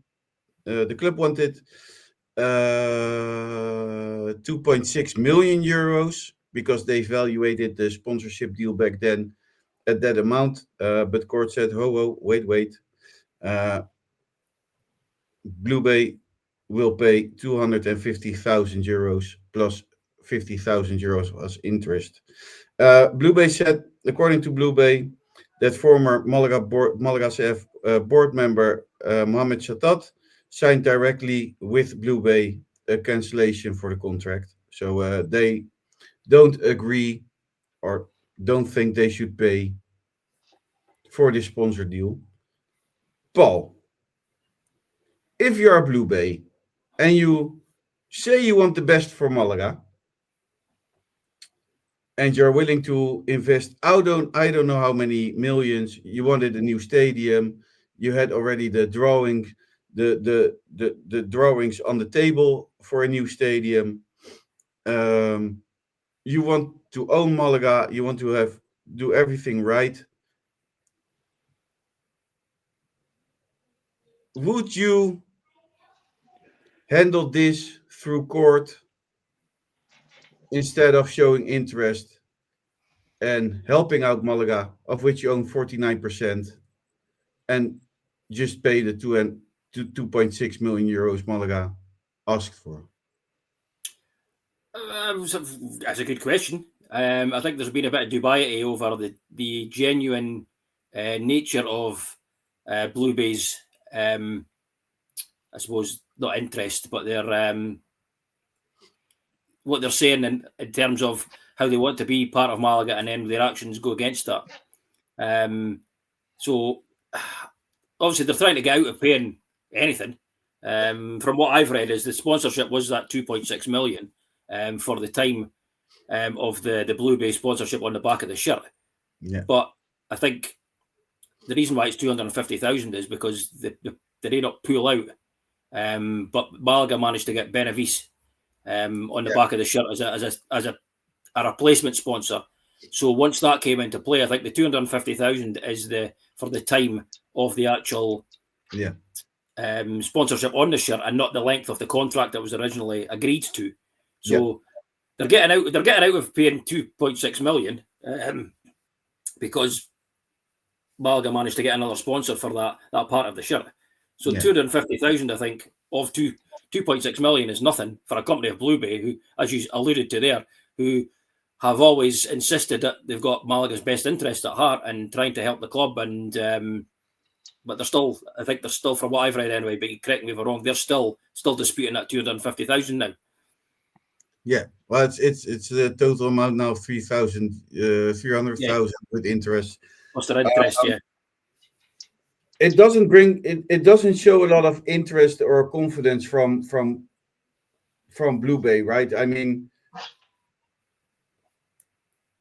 2.6 million euros because they evaluated the sponsorship deal back then at that amount. But court said, wait. Blue Bay will pay 250,000 euros plus 50,000 euros as interest. Blue Bay said, according to Blue Bay, that former Malaga CF board member Mohamed Shatat signed directly with Blue Bay a cancellation for the contract. So they don't agree or don't think they should pay for this sponsor deal. Paul, if you are Blue Bay and you say you want the best for Malaga, and you're willing to invest, I don't know how many millions. You wanted a new stadium. You had already the drawings on the table for a new stadium. You want to own Malaga. You want to do everything right. Would you handle this through court instead of showing interest and helping out Malaga, of which you own 49%, and just pay the 2.6 million euros Malaga asked for? That's a good question. I think there's been a bit of dubiety over the genuine nature of Blue Bay's, I suppose, not interest, but their what they're saying in terms of how they want to be part of Malaga, and then their actions go against that. So obviously they're trying to get out of paying anything. From what I've read, is the sponsorship was that 2.6 million for the time of the Blue Bay sponsorship on the back of the shirt. Yeah. But I think the reason why it's 250,000 is because they did not pull out. But Malaga managed to get Benavis on the back of the shirt as a replacement sponsor. So once that came into play, I think the 250,000 is for the time of the actual sponsorship on the shirt, and not the length of the contract that was originally agreed to. So they're getting out of paying 2.6 million because Malaga managed to get another sponsor for that part of the shirt. So 250,000, I think, of 2.6 million is nothing for a company of Blue Bay, who, as you alluded to there, who have always insisted that they've got Malaga's best interest at heart and trying to help the club. And but they're still, from what I've read anyway, but correct me if I'm wrong, they're still disputing that 250,000 now. Yeah, well, it's the total amount now of 300,000 with interest. What's their interest? It doesn't show a lot of interest or confidence from Blue Bay, right? I mean,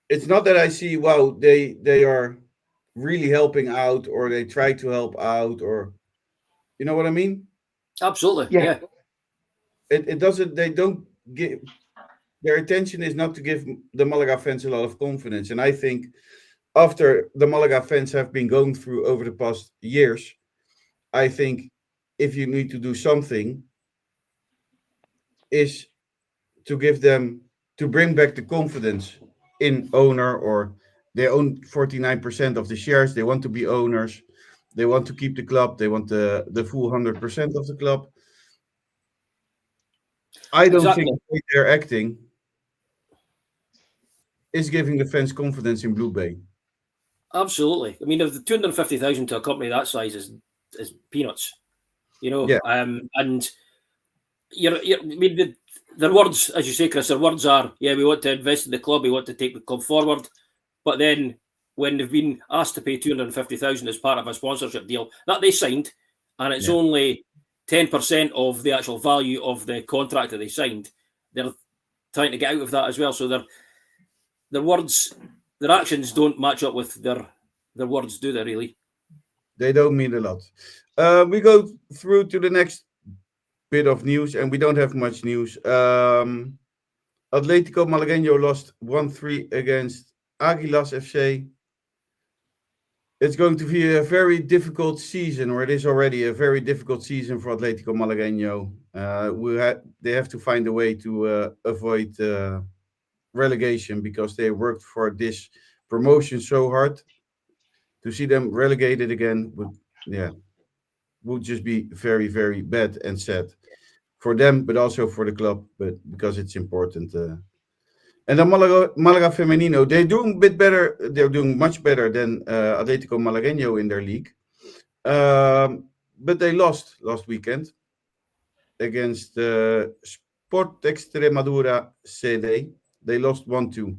it's not that I see, wow, they are really helping out, or they try to help out, or you know what I mean? Absolutely. Yeah. It doesn't. They don't give. Their intention is not to give the Malaga fans a lot of confidence, and I think after the Malaga fans have been going through over the past years, I think if you need to do something, is to bring back the confidence in owner, or they own 49% of the shares. They want to be owners. They want to keep the club. They want the full 100% of the club. I don't think the way they're acting is giving the fans confidence in Blue Bay. Absolutely. I mean, if the 250,000 to a company that size is peanuts, you know. Yeah. And I mean, their words, as you say, Chris, their words are, we want to invest in the club, we want to take the club forward. But then when they've been asked to pay 250,000 as part of a sponsorship deal that they signed, and it's only 10% of the actual value of the contract that they signed. They're trying to get out of that as well. So their words, their actions don't match up with their words, do they? Really? They don't mean a lot. We go through to the next bit of news, and we don't have much news. Atlético Malagueño lost 1-3 against Águilas FC. It's going to be a very difficult season, or it is already a very difficult season for Atlético Malagueño. They have to find a way to avoid relegation, because they worked for this promotion so hard. To see them relegated again would just be very, very bad and sad for them, but also for the club, but because it's important. And then Malaga Femenino, they're doing a bit better. They're doing much better than Atlético Malagueño in their league. But they lost last weekend against Sport Extremadura CD. They lost 1-2.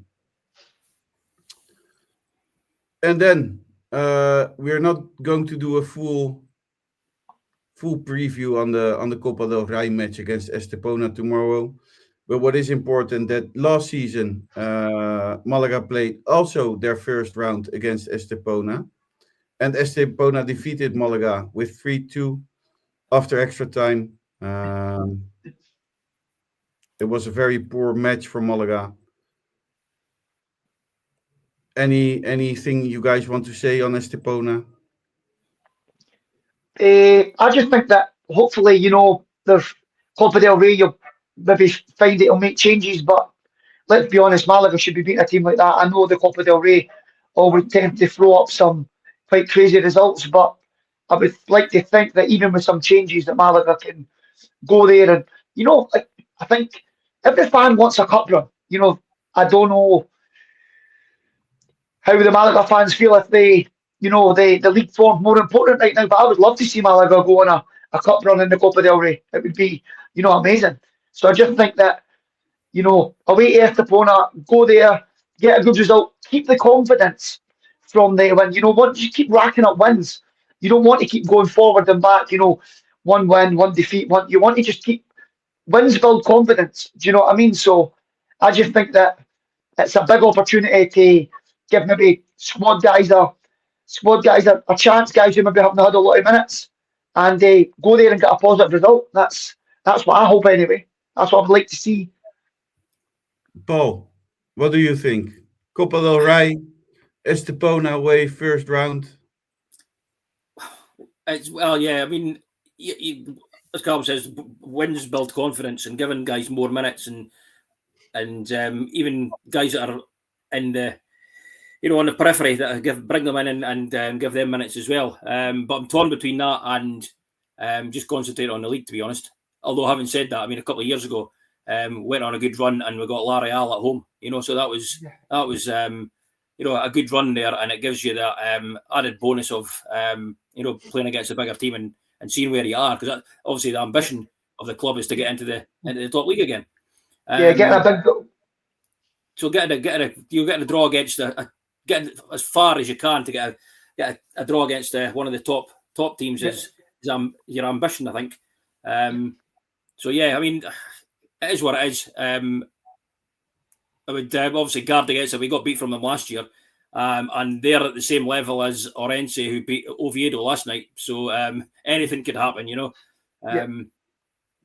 And then we're not going to do a full preview on the Copa del Rey match against Estepona tomorrow. But what is important, that last season Malaga played also their first round against Estepona, and Estepona defeated Malaga with 3-2 after extra time. It was a very poor match for Malaga. Anything you guys want to say on Estepona? I just think that hopefully, there's Copa del Rey, you'll maybe find it'll make changes, but let's be honest, Malaga should be beating a team like that. I know the Copa del Rey always tend to throw up some quite crazy results, but I would like to think that even with some changes, that Malaga can go there and, I think every fan wants a cup run. I don't know how the Malaga fans feel if the league form's more important right now, but I would love to see Malaga go on a cup run in the Copa del Rey. It would be, amazing. So I just think that, away to Estepona, go there, get a good result, keep the confidence from there. When, once you keep racking up wins, you don't want to keep going forward and back, one win, one defeat, you want to just keep wins build confidence. Do you know what I mean? So I just think that it's a big opportunity to give maybe squad guys a chance, guys who maybe haven't had a lot of minutes, and go there and get a positive result. That's what I hope anyway. That's what I'd like to see. Paul, what do you think? Copa del Rey, Estepona away, first round. I mean, as Carl says, wins build confidence, and giving guys more minutes, and even guys that are in the on the periphery, that bring them in and give them minutes as well. But I'm torn between that and just concentrate on the league, to be honest. Although having said that, I mean, a couple of years ago, went on a good run and we got La Real at home. So that was a good run there, and it gives you that added bonus of playing against a bigger team and seeing where you are, because obviously the ambition of the club is to get into the top league again. Getting a big goal. So getting a draw against getting as far as you can to get a draw against one of the top teams is your ambition, I think. So yeah, I mean, it is what it is. I would obviously guard against it. We got beat from them last year, and they're at the same level as Orense, who beat Oviedo last night. So anything could happen,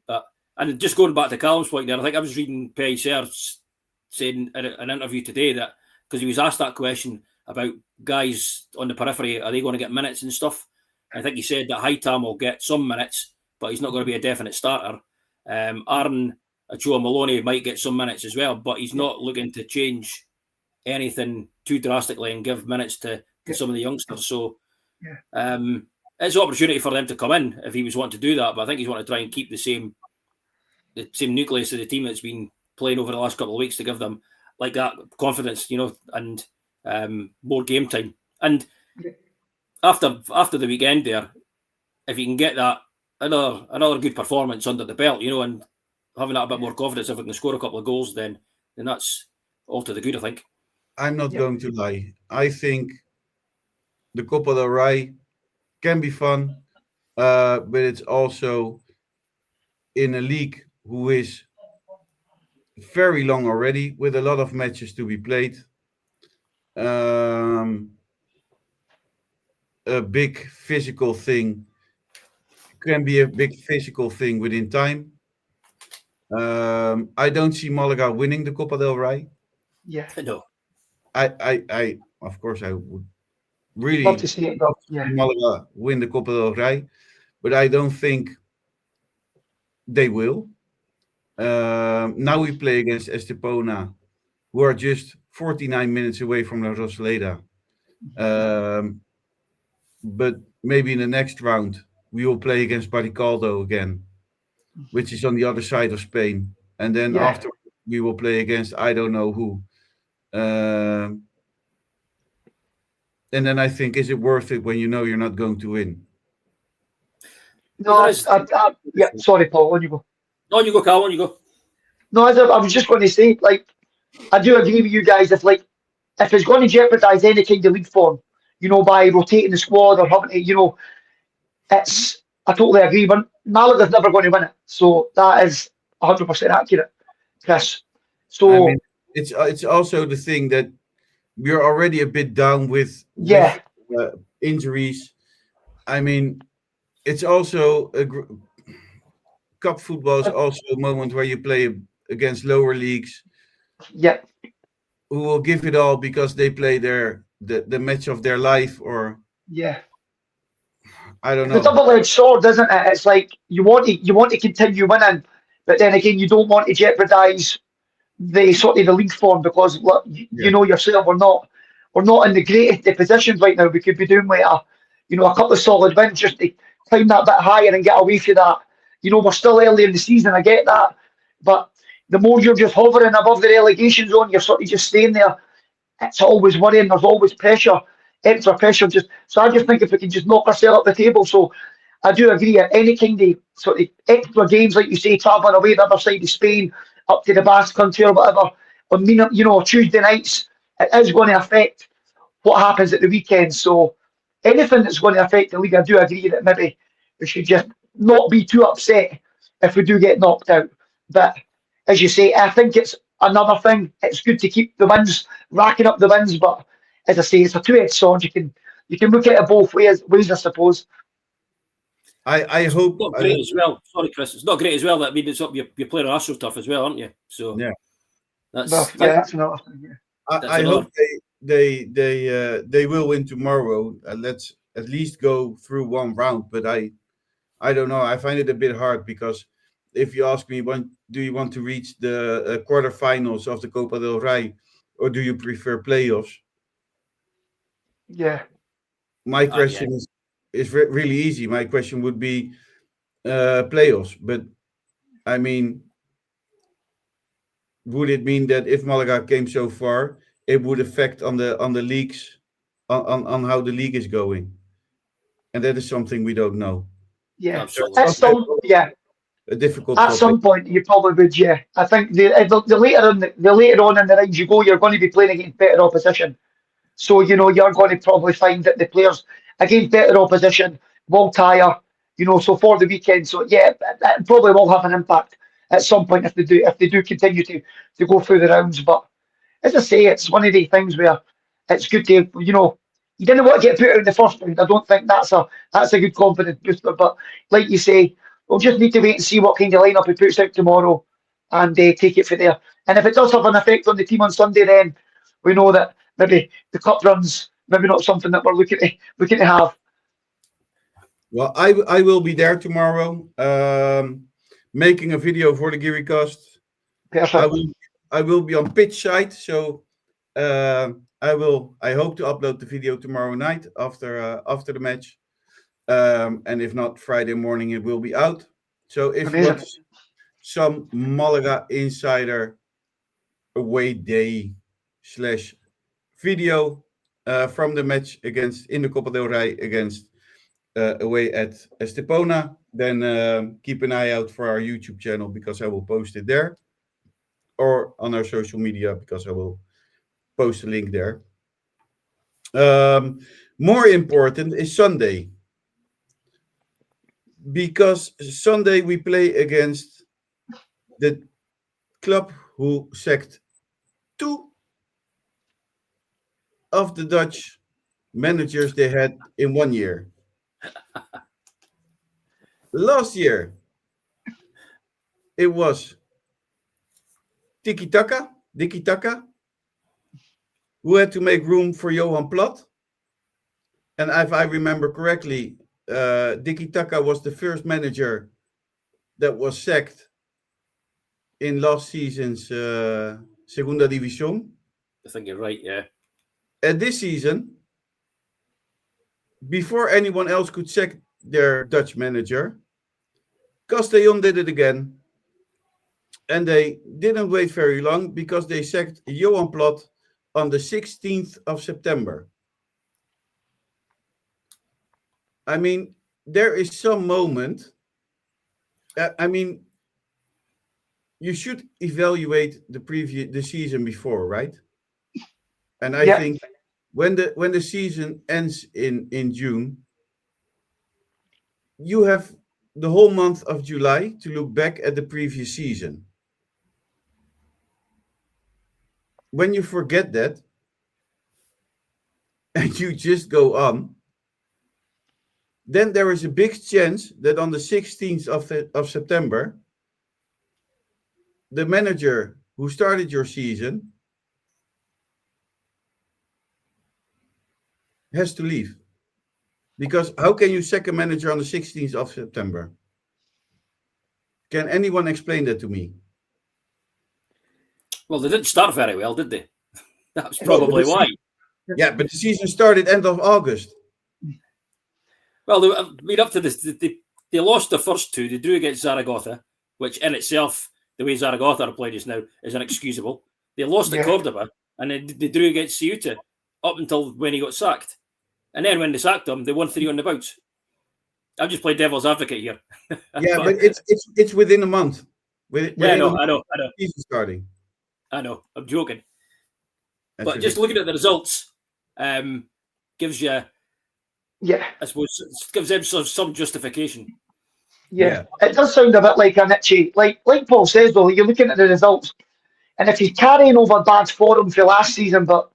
But and just going back to Callum's point there, I think I was reading Pellicer saying in an interview today that, because he was asked that question about guys on the periphery, are they going to get minutes and stuff? I think he said that Hightam will get some minutes, but he's not going to be a definite starter. Aaron Ochoa Maloney might get some minutes as well, but he's not looking to change anything too drastically and give minutes to some of the youngsters. So it's an opportunity for them to come in if he was wanting to do that, but I think he's wanting to try and keep the same nucleus of the team that's been playing over the last couple of weeks, to give them like that confidence, and more game time. And after the weekend there, if you can get that another good performance under the belt, and having that a bit more confidence, if we can score a couple of goals, then that's all to the good, I think. I'm not Yeah. going to lie. I think the Copa del Rey can be fun, but it's also in a league who is very long already with a lot of matches to be played. Um, a big physical thing can be a big physical thing within time. I don't see Malaga winning the Copa del Rey. Yeah. No. Of course, I would You'd love to really see it, but love to yeah. see Malaga win the Copa del Rey, but I don't think they will. Now we play against Estepona, who are just 49 minutes away from La Rosaleda. Um, but maybe in the next round, we will play against Barricaldo again, which is on the other side of Spain. And then Yeah. after, we will play against I don't know who. Um, and then I think, is it worth it when you know you're not going to win? No, Well, there is. yeah. Sorry, Paul. On you go. On you go, Carl. On you go. No, I was just going to say, like, I do agree with you guys. If it's going to jeopardise any kind of league form, by rotating the squad or having to, I totally agree. But Malaga's never going to win it, so that is 100% accurate, Chris. I mean, So it's also the thing that we're already a bit down with yeah, injuries. I mean, it's also cup football is uh, also a moment where you play against lower leagues yeah, who will give it all because they play the match of their life, or yeah. I don't It's a know. double-edged sword, isn't it? It's like you want to continue winning, but then again, you don't want to jeopardise the sort of the league form because look, you Yeah, know yourself, we're not in the greatest of positions right now. We could be doing like a couple of solid wins just to climb that bit higher and get away from that. We're still early in the season, I get that, but the more you're just hovering above the relegation zone, you're sort of just staying there. It's always worrying. There's always pressure, extra pressure. I just think if we can just knock ourselves up the table. So I do agree. Any kind of sort of extra games, like you say, travelling away the other side of Spain, up to the Basque Country or whatever, on Tuesday nights, it is going to affect what happens at the weekend. So anything that's going to affect the league, I do agree that maybe we should just not be too upset if we do get knocked out. But as you say, I think it's another thing. It's good to keep the wins, racking up the wins. But as I say, it's a two-edged sword. You can look at it both ways, I suppose. I It's hope not I great hope. as well. Sorry, Chris. It's not great as well. That means it's up. You're playing on Astro stuff as well, aren't you? So Yeah, Well, that's yeah, yeah. that's another thing. Yeah. That's I hope another. they will win tomorrow. Let's at least go through one round. But I don't know. I find it a bit hard because if you ask me, when do you want to reach the quarterfinals of the Copa del Rey, or do you prefer playoffs? Yeah. My Yeah. question is really easy. My question would be playoffs. But I mean, would it mean that if Malaga came so far, it would affect on the leagues, on how the league is going? And that is something we don't know. Yeah. So it's Absolutely. At also some yeah, a difficult at topic. some point you probably would. Yeah. I think the later the later on in the round you go, you're going to be playing against better opposition. So, you're going to probably find that the players against better opposition will tire, so for the weekend. So yeah, that probably will have an impact at some point if they do continue to go through the rounds. But as I say, it's one of the things where it's good to, you didn't want to get put out in the first round. I don't think that's a good confidence booster. But like you say, we'll just need to wait and see what kind of lineup he puts out tomorrow and take it from there. And if it does have an effect on the team on Sunday, then we know that maybe the cup runs maybe not something that we're looking to have. Well, I will be there tomorrow, making a video for the Gearycast. I Perfect. will I will be on pitch side, so I hope to upload the video tomorrow night after the match, and if not Friday morning, it will be out. So if you want Amazing. to see some Malaga Insider away day slash video from the match against in the Copa del Rey against away at Estepona, then keep an eye out for our YouTube channel because I will post it there, or on our social media because I will post a link there. More important is Sunday. Because Sunday we play against the club who sacked 2 of the Dutch managers they had in 1 year. Last year, it was Dikkie Taka, who had to make room for Johan Plat. And if I remember correctly, Dikkie Taka was the first manager that was sacked in last season's Segunda División. I think you're right, yeah. And this season, before anyone else could sack their Dutch manager, Castellon did it again. And they didn't wait very long because they sacked Johan Plat on the 16th of September. I mean, there is some moment. You should evaluate the season before, right? And I think when the season ends in June, you have the whole month of July to look back at the previous season. When you forget that and you just go on, then there is a big chance that on the 16th of September, the manager who started your season has to leave. Because how can you sack a manager on the 16th of September? Can anyone explain that to me? Well, they didn't start very well, did they? That's probably why. Yeah, but the season started end of August. Well, I mean, up to this, they lost the first 2. They drew against Zaragoza, which in itself, the way Zaragoza are playing just now, is inexcusable. They lost at Cordoba, and then they drew against Ceuta up until when he got sacked. And then when they sacked him, they won 3 on the bounce. I've just played devil's advocate here. Yeah, but it's within a month. I know. Season starting. I know. I'm joking. That's but ridiculous. Just looking at the results gives you, I suppose, gives them some justification. Yeah, it does sound a bit like an itchy, like Paul says though. You're looking at the results, and if he's carrying over bad form for last season, but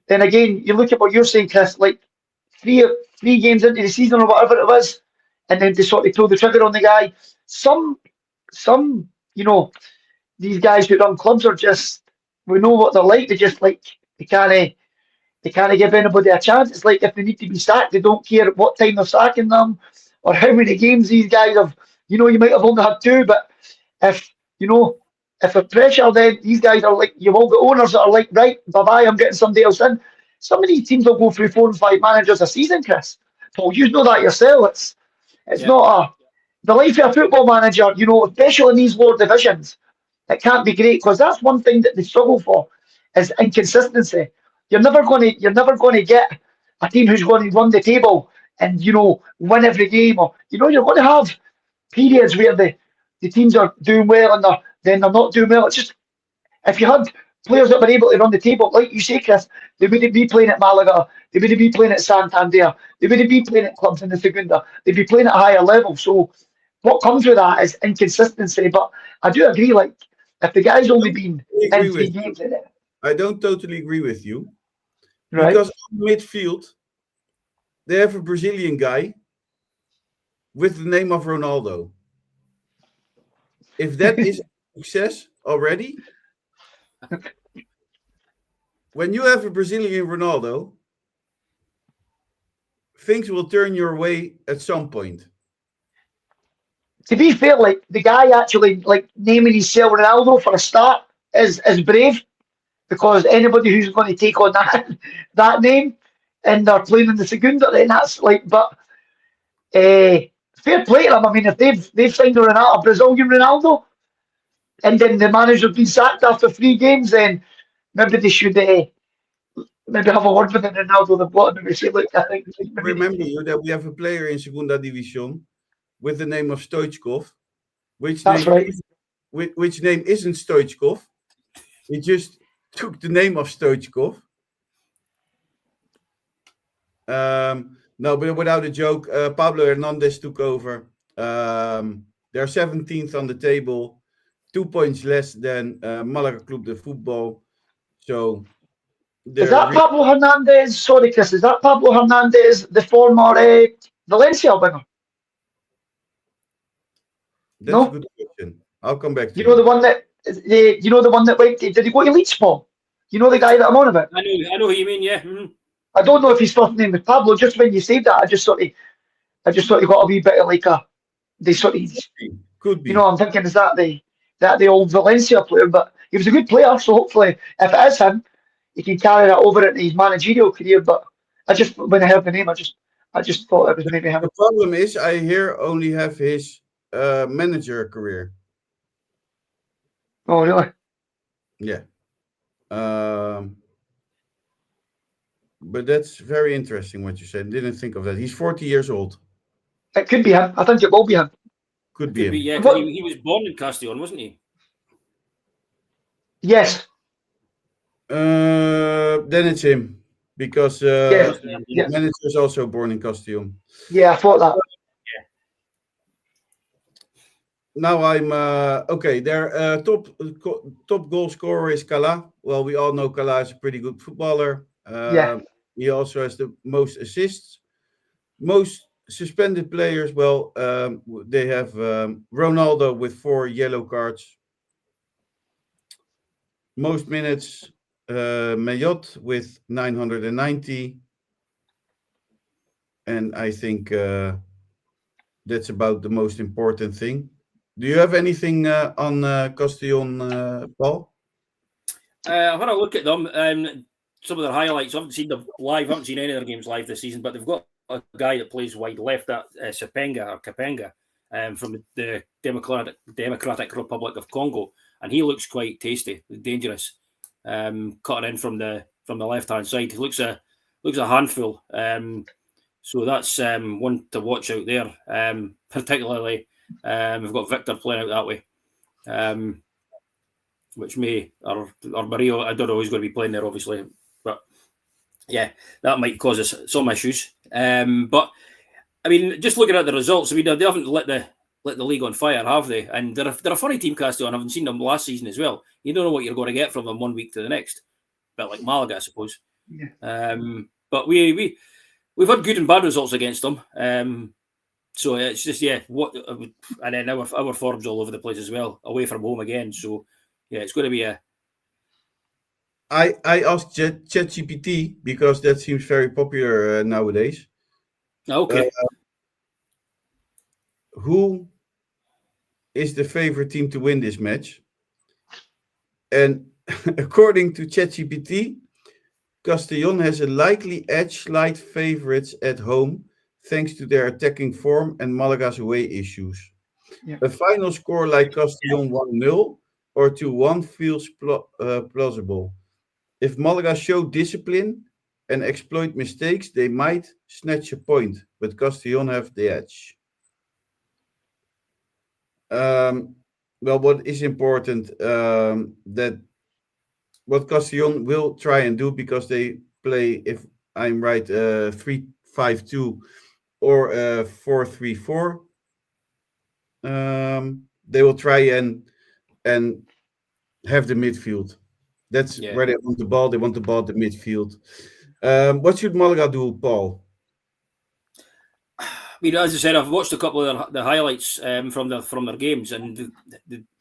then again, you look at what you're saying, Chris. Like three games into the season or whatever it was, and then they sort of pull the trigger on the guy. Some, these guys who run clubs are just, we know what they're like. They just like they can't give anybody a chance. It's like if they need to be sacked, they don't care at what time they're sacking them or how many games these guys have. You might have only had 2, but if a pressure, then these guys are like, you've all got owners that are like, right, bye-bye, I'm getting somebody else in. Some of these teams will go through 4 and 5 managers a season, Chris. Paul, you know that yourself. It's not the life of a football manager, especially in these lower divisions. It can't be great because that's one thing that they struggle for is inconsistency. You're never going to get a team who's going to run the table and win every game, or you're going to have periods where the teams are doing well and then they're not doing well. It's just if you had players that were able to run the table, like you say, Chris, they wouldn't be playing at Malaga, they wouldn't be playing at Santander, they wouldn't be playing at clubs in the Segunda, they'd be playing at a higher level. So what comes with that is inconsistency. But I do agree, like if the guy's only been in 3 games in it. I don't totally agree with you. Right. Because on midfield, they have a Brazilian guy with the name of Ronaldo. If that is a success already, when you have a Brazilian Ronaldo, things will turn your way at some point. To be fair, like the guy actually like naming himself Ronaldo for a start is brave, because anybody who's going to take on that name and they're playing in the Segunda, then that's like, but fair play to them. I mean, if they've signed a Brazilian Ronaldo, and then the manager's been sacked after 3 games, then maybe they should maybe have a word with the Ronaldo. They've got him and say, look, I think. Remember you that we have a player in Segunda División with the name of Stoichkov, which name isn't Stoichkov. He just took the name of Stoichkov. No, but without a joke, Pablo Hernandez took over. They're 17th on the table, 2 points less than Malaga Club de Football. So Is that Pablo Hernandez? Sorry, Chris. Is that Pablo Hernandez, the former Valencia winner? That's a good question. I'll come back to you. Know the one that you know the one that went. Did he go to Leeds, Paul? You know the guy that I'm on about. I know who you mean. Yeah. Mm-hmm. I don't know if his first name was Pablo. Just when you said that, I just sort of got a wee bit of like a. They sort of. Could be. You know, I'm thinking, is that the old Valencia player? But he was a good player, so hopefully, if it is him, he can carry that over into his managerial career. But when I heard the name, I just thought it was maybe him. The problem is, I here only have his manager career. Oh, really? Yeah. But that's very interesting what you said. Didn't think of that. He's 40 years old. It could be him. I think it will be him. Could be him. Yeah, because he was born in Castellon, wasn't he? Yes. Then it's him. Because the manager is also born in Castellon. Yeah, I thought that. Now I'm okay. Their top goal scorer is Kala. Well, we all know Kala is a pretty good footballer. He also has the most assists. Most suspended players, well, they have Ronaldo with 4 yellow cards. Most minutes, Mayotte with 990. And I think that's about the most important thing. Do you have anything on Castellon, Paul? I've had a look at them. Some of their highlights. I haven't seen them live. I haven't seen any of their games live this season, but they've got a guy that plays wide left, that Kapanga, from the Democratic Republic of Congo, and he looks quite tasty, dangerous. Cutting in from the left hand side, he looks a handful. So that's one to watch out there. Particularly, we've got Victor playing out that way, which or Mario. I don't know who's going to be playing there, obviously, but yeah, that might cause us some issues. But I mean, just looking at the results, I mean, they haven't lit the league on fire, have they? And they're a funny team, Castellon. I haven't seen them last season as well. You don't know what you're going to get from them 1 week to the next. A bit like Malaga, I suppose. Yeah. But we've had good and bad results against them. So it's just and then our form's all over the place as well, away from home again. So yeah, it's going to be a. I asked ChatGPT because that seems very popular nowadays. Okay. Who is the favorite team to win this match? And according to ChatGPT, Castellon has a likely edge, slight favorites at home, thanks to their attacking form and Malaga's away issues. Yeah. A final score like Castellon 1-0 or 2-1 feels plausible. If Malaga show discipline and exploit mistakes, they might snatch a point, but Castellon have the edge. Well, what is important that what Castellon will try and do, because they play, if I'm right, 3-5-2 or 4-3-4. They will try and have the midfield. That's where they want the ball. They want the ball at the midfield. What should Malaga do, Paul? I mean, as I said, I've watched a couple of the highlights from their games, and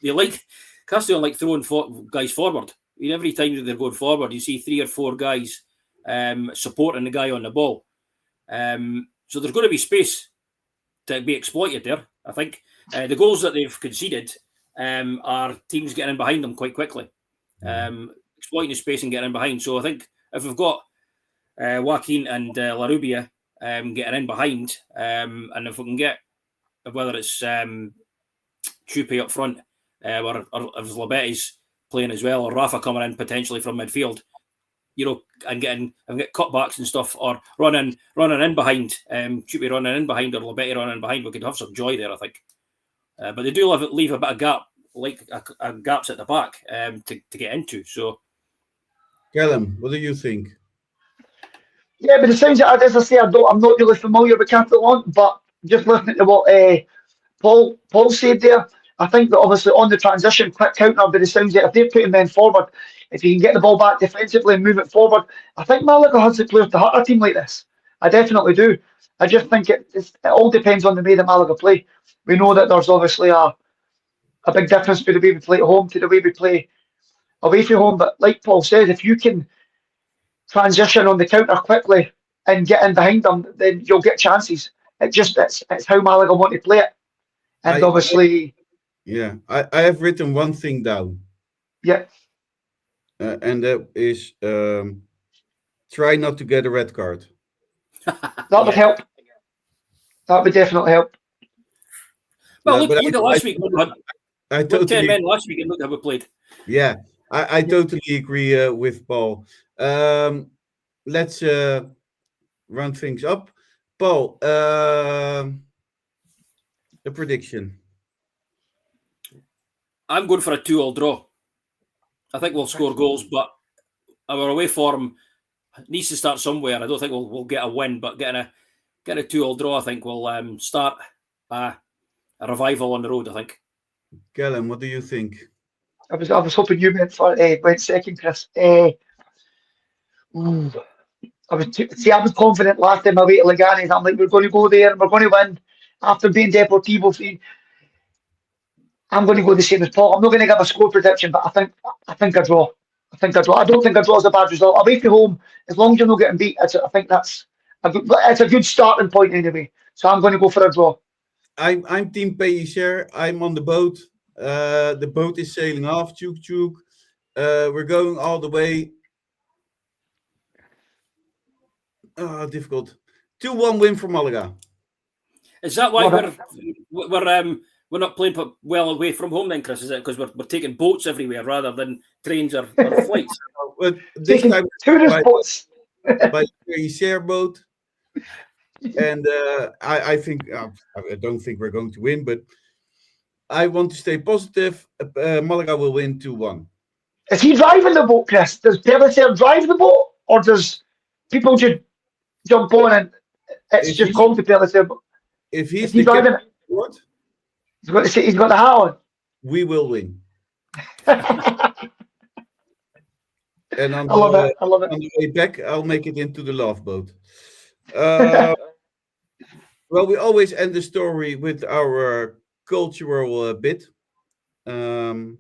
they like Castellon like throwing guys forward. I mean, every time that they're going forward, you see 3 or 4 guys supporting the guy on the ball. So there's going to be space to be exploited there. I think the goals that they've conceded are teams getting in behind them quite quickly, exploiting the space and getting in behind. So I think if we've got Joaquin and La Rubia getting in behind, and if we can get, whether it's Chupi up front or if Labetti's playing as well, or Rafa coming in potentially from midfield, and getting cutbacks and stuff, or running in behind, Chupi running in behind, or Labetti running in behind, we could have some joy there, I think. But they do leave a bit of gap, like gaps at the back to get into. So Callum, what do you think? Yeah, but it sounds like, as I say, I'm not really familiar with Castellon, but just listening to what Paul said there, I think that obviously on the transition, quick counter, but it sounds like if they're putting men forward, if you can get the ball back defensively and move it forward, I think Malaga has the players to hurt a team like this. I definitely do. I just think it all depends on the way that Malaga play. We know that there's obviously a big difference between the way we play at home to the way we play away from home. But like Paul said, if you can transition on the counter quickly and get in behind them, then you'll get chances. It's how Malaga want to play it. And I obviously, Yeah, I have written one thing down, yeah, and that is try not to get a red card. that would Yeah. help. That would definitely help. Well, But look at last week. I We had 10 totally men last week and look how we played. yeah, I totally agree with Paul. Let's run things up. Paul, the prediction. I'm going for a 2-2 draw. I think we'll score goals, but our away form needs to start somewhere. I don't think we'll get a win, but getting a 2-2 draw, I think will start a revival on the road. I think. Callum, what do you think? I was hoping you went second, Chris. Ooh, I was confident last time I went to Leganes. I'm like, we're going to go there and we're going to win after being Deportivo free. I'm going to go the same as Paul. I'm not going to give a score prediction, but I think a draw. I think a draw. I don't think a draw is a bad result. Away from home, as long as you're not getting beat, I think that's it's a good starting point anyway. So I'm going to go for a draw. I'm Team Pellicer. I'm on the boat. The boat is sailing off. Chuk chuk. We're going all the way. Difficult. 2-1 win for Malaga. Is that why Love it. we're not playing well away from home then, Chris? Is it because we're taking boats everywhere rather than trains or flights? But this Taking time tourist by boats. by Pellicer boat, and I don't think we're going to win, but I want to stay positive. Malaga will win 2-1. Is he driving the boat, Chris? Does Pellicer drive the boat, or does people just jump on and it's If just he's called the Pellicer? if Is he's he the captain driving it? of the board, He's got the hat on. we will win. And I love it. I love it. on the way back, I'll make it into the love boat. Uh, well, we always end the story with our cultural bit. Um,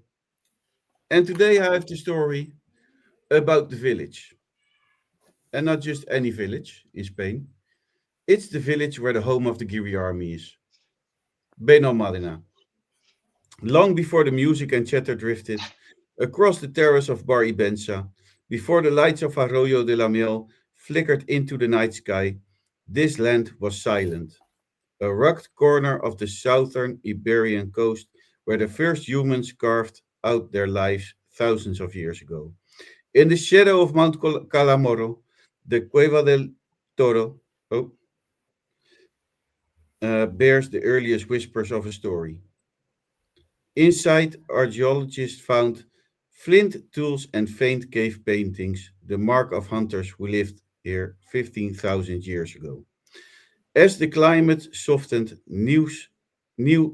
and today I have the story about the village. And not just any village in Spain. It's the village where the home of the Giri army is. Benalmádena. Long before the music and chatter drifted across the terrace of Bar Ibenza, before the lights of Arroyo de la Miel flickered into the night sky, this land was silent. A rugged corner of the southern Iberian coast where the first humans carved out their lives thousands of years ago. In the shadow of Mount Calamoro, the Cueva del Toro oh, bears the earliest whispers of a story. Inside, archaeologists found flint tools and faint cave paintings, the mark of hunters who lived here 15,000 years ago. As the climate softened, new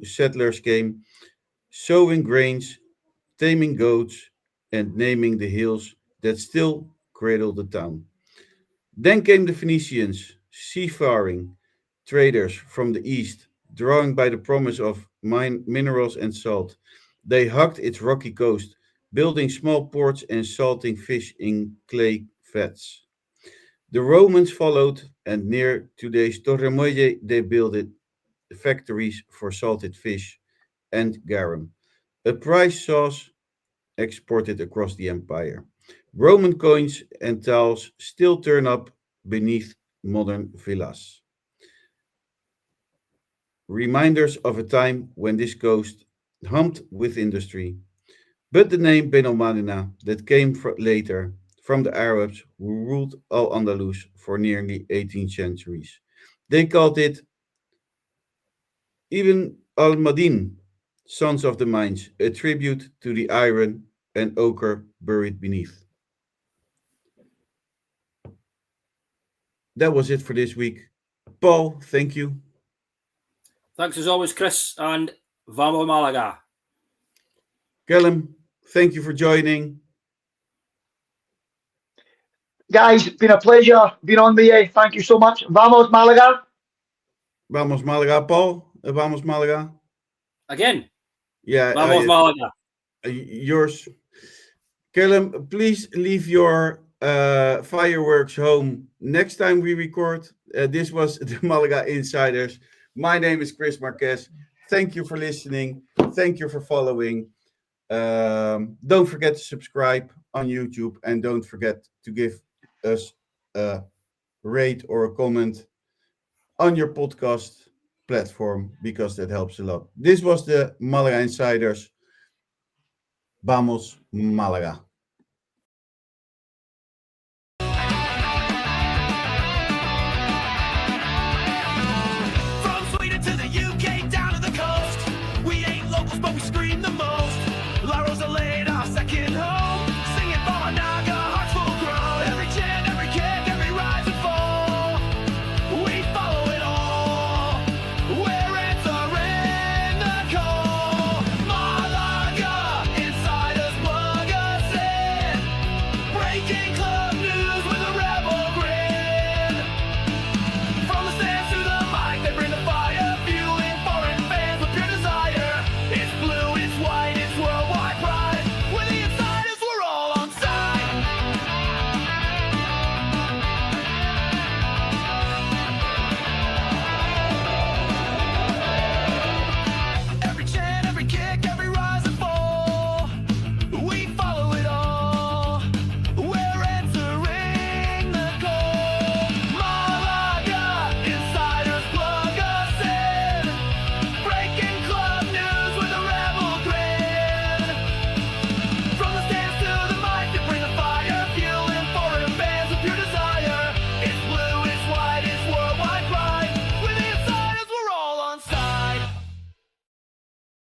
settlers came, sowing grains, taming goats, and naming the hills that still cradle the town. Then came the Phoenicians, seafaring traders from the east, drawing by the promise of minerals and salt. They hugged its rocky coast, building small ports and salting fish in clay vats. The Romans followed, and near today's Torremuelle they built factories for salted fish and garum, a prize sauce exported across the empire. Roman coins and towels still turn up beneath modern villas. Reminders of a time when this coast hummed with industry. But the name Benalmádena that came later from the Arabs who ruled Al Andalus for nearly 18 centuries. They called it Ibn al Madin, sons of the mines, a tribute to the iron and ochre buried beneath. that was it for this week. Paul, thank you. Thanks as always, Chris, and Vamos Malaga. Callum, thank you for joining. Guys, been a pleasure being on with you. Thank you so much. Vamos, Malaga. Vamos Malaga, Paul. Vamos Malaga. Again. Yeah. Vamos Malaga. Yours. Callum, please leave your fireworks home next time we record. This was the Malaga Insiders. My name is Chris Marquez. Thank you for listening. Thank you for following. Don't forget to subscribe on YouTube, and don't forget to give us a rate or a comment on your podcast platform, because that helps a lot. This was the Malaga Insiders. Vamos Malaga.